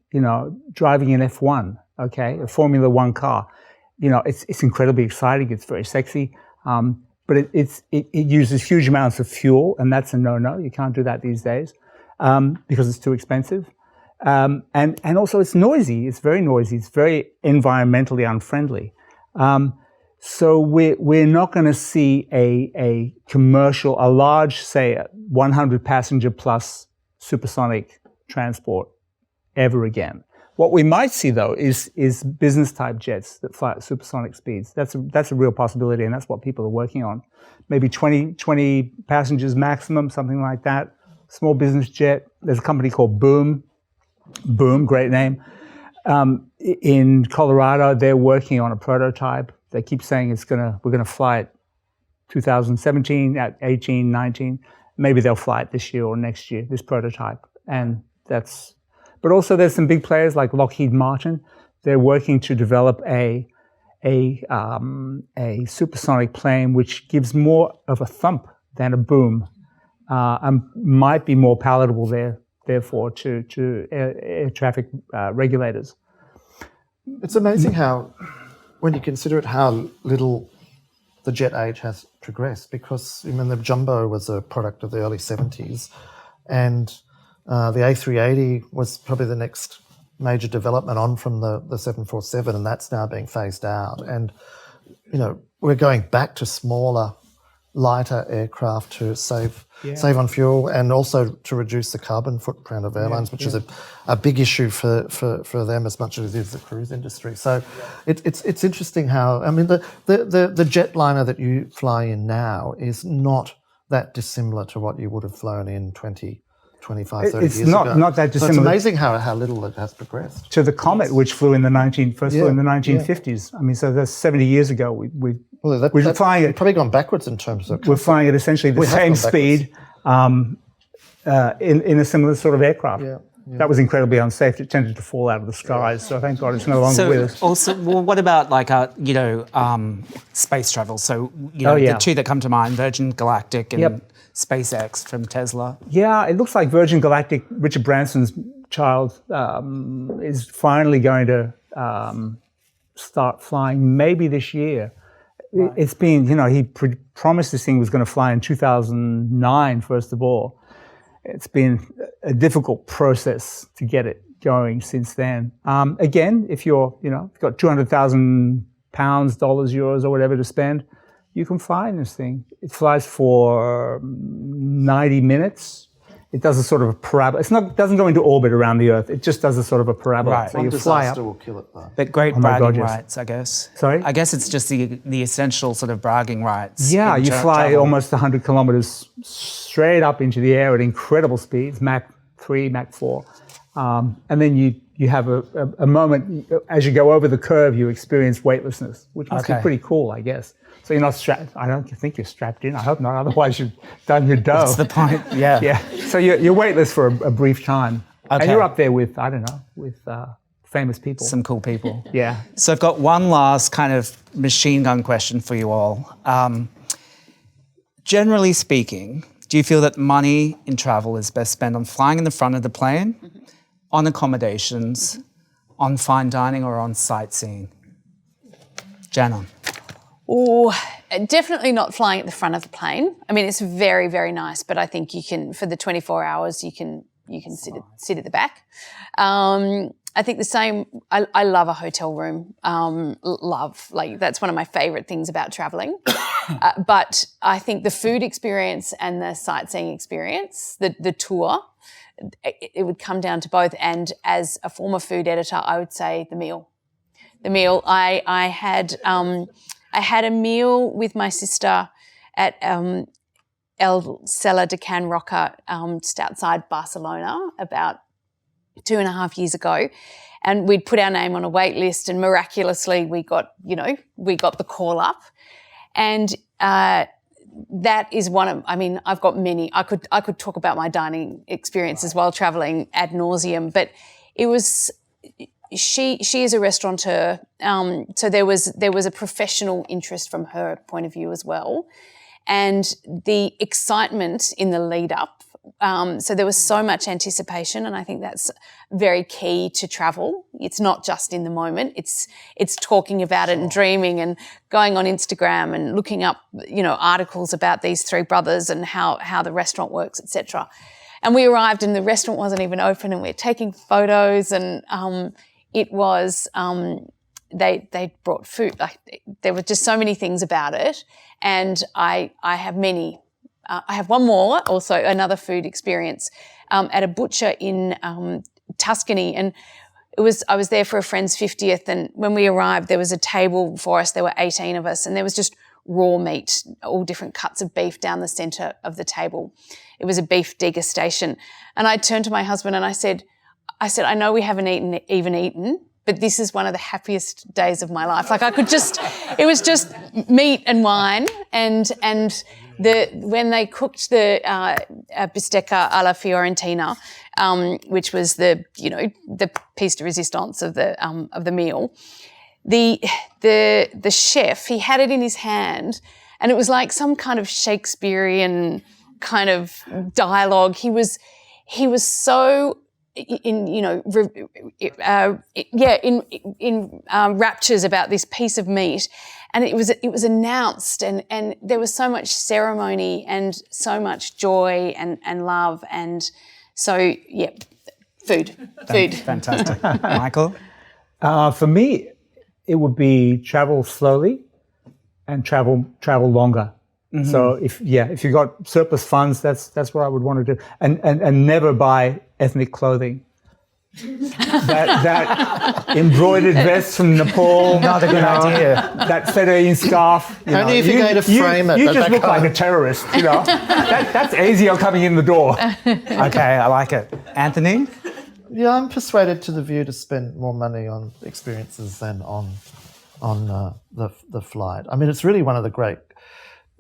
Speaker 6: driving an F1, okay, a Formula One car. It's incredibly exciting. It's very sexy. But it uses huge amounts of fuel, and that's a no-no. You can't do that these days because it's too expensive. And also it's noisy. It's very noisy. It's very environmentally unfriendly. So we're not going to see a large, say, 100 passenger plus supersonic transport ever again. What we might see though is business type jets that fly at supersonic speeds. That's a real possibility, and that's what people are working on. Maybe 20 passengers maximum, something like that. Small business jet. There's a company called Boom, great name. In Colorado, they're working on a prototype. They keep saying we're gonna fly it 2017, at 18, 19. Maybe they'll fly it this year or next year, this prototype. But also there's some big players like Lockheed Martin. They're working to develop a supersonic plane which gives more of a thump than a boom, and might be more palatable therefore to air traffic regulators.
Speaker 4: It's amazing how, when you consider it, how little the jet age has progressed, because the Jumbo was a product of the early 70s, and the A380 was probably the next major development on from the 747, and that's now being phased out. And, we're going back to smaller, lighter aircraft to save on fuel, and also to reduce the carbon footprint of airlines, which is a big issue for them as much as it is the cruise industry. So it's interesting how, the jetliner that you fly in now is not that dissimilar to what you would have flown in 25, 30 years ago.
Speaker 6: It's not that dissimilar.
Speaker 4: So it's amazing how little it has progressed.
Speaker 6: To the Comet, which flew in the 1950s. I mean, so that's 70 years ago. We're flying it.
Speaker 4: Probably gone backwards in terms of.
Speaker 6: We're flying at essentially the same speed in a similar sort of aircraft. Yeah. That was incredibly unsafe. It tended to fall out of the skies. So thank God it's no longer with us.
Speaker 3: Also, what about space travel? So the two that come to mind, Virgin Galactic and SpaceX from Tesla.
Speaker 6: Yeah, it looks like Virgin Galactic, Richard Branson's child, is finally going to start flying maybe this year. Right. It's been, he promised this thing was going to fly in 2009, first of all. It's been a difficult process to get it going since then. Again, if you've got £200,000, dollars, euros, or whatever to spend, you can fly in this thing. It flies for 90 minutes. It does a sort of a parabola. It doesn't go into orbit around the Earth. It just does a sort of a parabola.
Speaker 3: Right.
Speaker 6: So
Speaker 4: One
Speaker 6: you fly up.
Speaker 4: disaster will kill it, though.
Speaker 3: But great bragging rights, I guess.
Speaker 6: Sorry?
Speaker 3: I guess it's just the essential sort of bragging rights.
Speaker 6: Yeah, you fly almost 100 kilometers straight up into the air at incredible speeds, Mach 3, Mach 4. And then you have a moment, as you go over the curve, you experience weightlessness, which must be pretty cool, I guess. So you're not strapped. I don't think you're strapped in. I hope not. Otherwise, you've done your dough.
Speaker 3: That's the point. Yeah.
Speaker 6: Yeah. So you're weightless for a brief time, and you're up there with famous people.
Speaker 3: Some cool people.
Speaker 6: Yeah.
Speaker 3: So I've got one last kind of machine gun question for you all. Generally speaking, do you feel that money in travel is best spent on flying in the front of the plane, on accommodations, on fine dining, or on sightseeing? Jana.
Speaker 5: Oh, definitely not flying at the front of the plane. I mean, it's very, very nice, but I think you can, for the 24 hours, you can sit at the back. I think the same. I love a hotel room. That's one of my favourite things about travelling. But I think the food experience and the sightseeing experience, the tour, it would come down to both. And as a former food editor, I would say the meal. I had a meal with my sister at El Celler de Can Roca, just outside Barcelona, about 2.5 years ago. And we'd put our name on a wait list, and miraculously we got the call up. And that is one of, I mean, I've got many. I could talk about my dining experiences while traveling ad nauseum, but it was, she is a restaurateur. So there was a professional interest from her point of view as well. And the excitement in the lead up, so there was so much anticipation, and I think that's very key to travel. It's not just in the moment. It's talking about it and dreaming and going on Instagram and looking up, articles about these three brothers and how the restaurant works, etc. And we arrived and the restaurant wasn't even open, and we're taking photos, and it was they brought food. Like, there were just so many things about it, and I have many. I have one more, also another food experience at a butcher in Tuscany, and I was there for a friend's 50th, and when we arrived there was a table for us. There were 18 of us, and there was just raw meat, all different cuts of beef down the centre of the table. It was a beef degustation, and I turned to my husband and I said, I know we haven't even eaten, but this is one of the happiest days of my life. Like, it was just meat and wine, and when they cooked the bistecca alla Fiorentina, which was the piece de resistance of the meal, the chef, he had it in his hand, and it was like some kind of Shakespearean kind of dialogue. He was so in raptures about this piece of meat, and it was announced, and there was so much ceremony and so much joy and love, and so food.
Speaker 3: Fantastic. Michael?
Speaker 6: For me, it would be travel slowly and travel longer. Mm-hmm. So if you got surplus funds, that's what I would want to do, and never buy ethnic clothing. that embroidered vest from Nepal,
Speaker 3: not a good idea.
Speaker 6: That Fedayeen scarf.
Speaker 4: Only if you're going to frame it.
Speaker 6: You just look like a terrorist. That's easier coming in the door.
Speaker 3: Okay, I like it. Anthony?
Speaker 4: Yeah, I'm persuaded to the view to spend more money on experiences than on the flight. I mean, it's really one of the great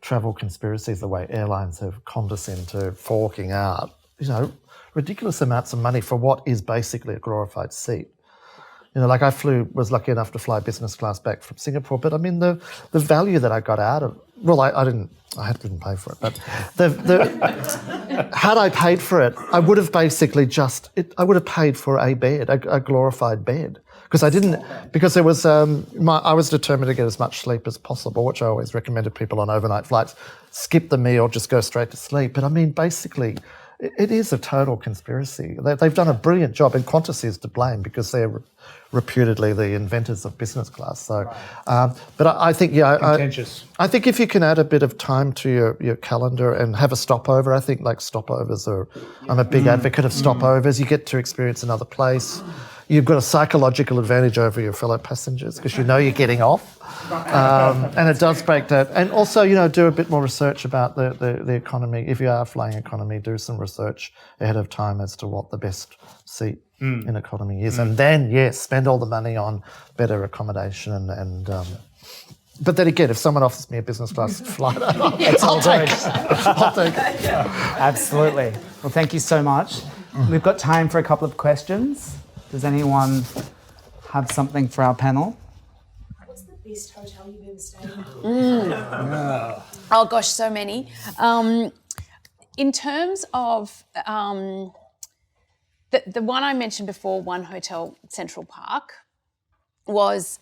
Speaker 4: travel conspiracies, the way airlines have conned us into forking out, ridiculous amounts of money for what is basically a glorified seat. Like I was lucky enough to fly business class back from Singapore, but I mean the value that I got out of, well, I didn't pay for it, but had I paid for it, I would have basically I would have paid for a bed, a glorified bed. Because there was, I was determined to get as much sleep as possible, which I always recommended people on overnight flights. Skip the meal, just go straight to sleep. But I mean, basically, it is a total conspiracy. They've done a brilliant job, and Qantas is to blame because they're reputedly the inventors of business class. So, but I think, I think if you can add a bit of time to your calendar and have a stopover, I think like stopovers I'm a big advocate of stopovers. You get to experience another place. You've got a psychological advantage over your fellow passengers because you're getting off, and it does break that. And also, do a bit more research about the economy. If you are flying economy, do some research ahead of time as to what the best seat in economy is, and then spend all the money on better accommodation and. But then again, if someone offers me a business class flight, I'll take it.
Speaker 3: Absolutely. Well, thank you so much. We've got time for a couple of questions. Does anyone have something for our panel?
Speaker 7: What's the best hotel you've ever stayed in?
Speaker 5: Oh gosh, so many. In terms of the one I mentioned before, One Hotel Central Park, was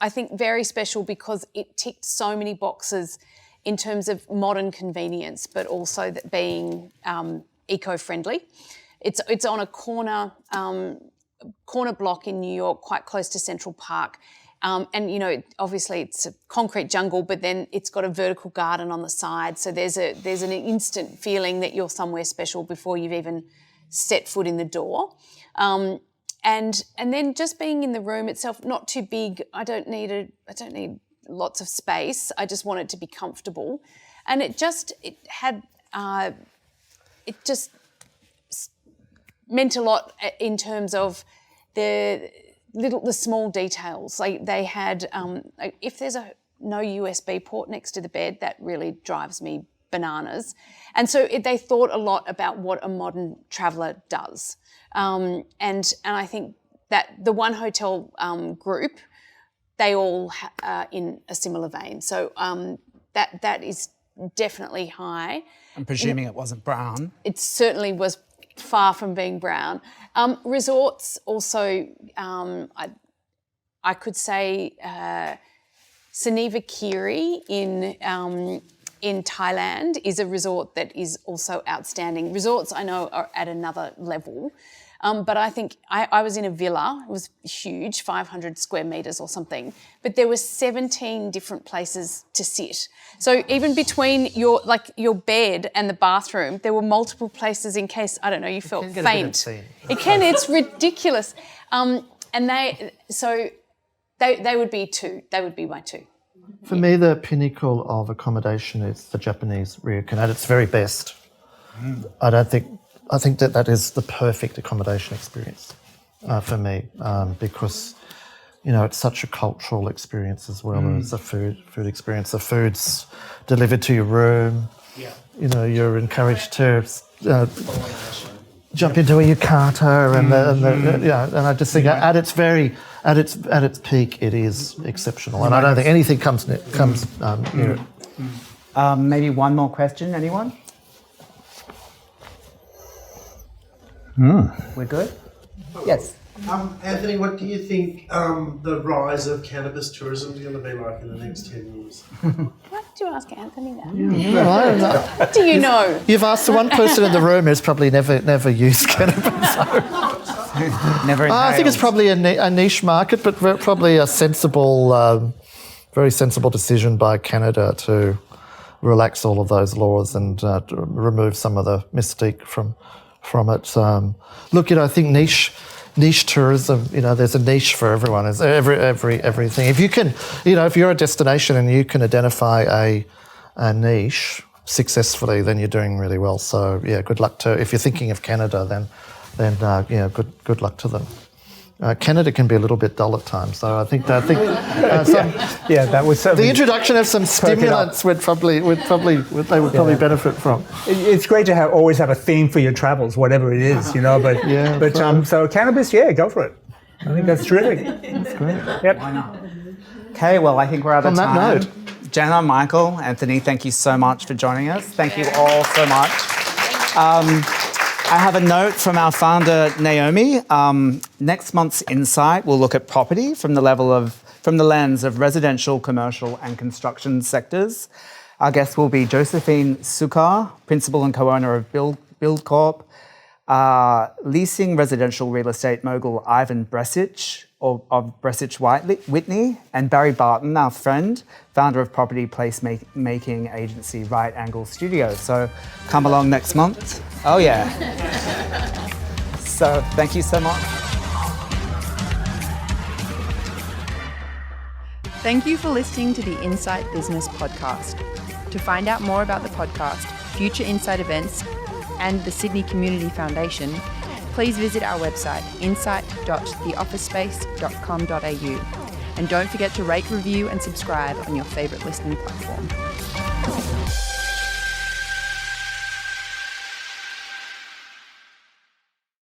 Speaker 5: I think very special because it ticked so many boxes in terms of modern convenience, but also that being eco-friendly. It's on a corner block in New York, quite close to Central Park. And, obviously it's a concrete jungle, but then it's got a vertical garden on the side. So there's an instant feeling that you're somewhere special before you've even set foot in the door. And then just being in the room itself, not too big. I don't need lots of space. I just want it to be comfortable. And it just meant a lot in terms of the small details. Like they had, if there's no USB port next to the bed, that really drives me bananas. And so they thought a lot about what a modern traveller does. And I think that the One Hotel group, they all in a similar vein. So that is definitely high.
Speaker 3: I'm presuming it wasn't brown. It
Speaker 5: certainly was far from being brown. Resorts also, I could say Saniva Kiri in Thailand is a resort that is also outstanding. Resorts I know are at another level. But I think I was in a villa. It was huge, 500 square metres or something. But there were 17 different places to sit. So even between your bed and the bathroom, there were multiple places in case, I don't know, you felt faint. It can. It's ridiculous. And they would be two. They would be my two.
Speaker 4: For me, the pinnacle of accommodation is the Japanese ryokan at its very best. I think that is the perfect accommodation experience for me because, it's such a cultural experience as well as a food experience. The food's delivered to your room. Yeah. You're encouraged to jump into a yukata and I just think at its peak it is exceptional, and I don't think anything comes near it.
Speaker 3: Maybe one more question, anyone? We're good? Yes.
Speaker 8: Anthony, what do you think the rise of cannabis tourism is going to be like in the next 10 years?
Speaker 5: Why did you ask Anthony that? I don't know. What do you know?
Speaker 4: You've asked the one person in the room who's probably never used cannabis.
Speaker 3: Never.
Speaker 4: I think it's probably a niche market, but probably a sensible, very sensible decision by Canada to relax all of those laws and remove some of the mystique from it. Look, I think niche tourism, there's a niche for everyone. There's everything. If you can, if you're a destination and you can identify a niche successfully, then you're doing really well. So yeah, good luck to. If you're thinking of Canada, then good luck to them. Canada can be a little bit dull at times, so I think that would certainly the introduction of some stimulants would probably benefit from.
Speaker 6: It's great to always have a theme for your travels, whatever it is, so cannabis, go for it. I think that's terrific.
Speaker 4: That's great.
Speaker 6: Yep.
Speaker 3: Why not? Okay, well, I think we're out of time.
Speaker 4: On that note,
Speaker 3: Jana, Michael, Anthony, thank you so much for joining us. Thank you all so much. I have a note from our founder, Naomi. Next month's Insight will look at property from the lens of residential, commercial and construction sectors. Our guest will be Josephine Sukar, principal and co-owner of Build Corp, leasing residential real estate mogul Ivan Bresich of Bresich Whitney, and Barry Barton, our friend, founder of property placemaking agency Right Angle Studios. So come along next month. Oh yeah. So thank you so much.
Speaker 9: Thank you for listening to the Insight Business Podcast. To find out more about the podcast, future Insight events, and the Sydney Community Foundation, please visit our website, insight.theofficespace.com.au. And don't forget to rate, review and subscribe on your favourite listening platform.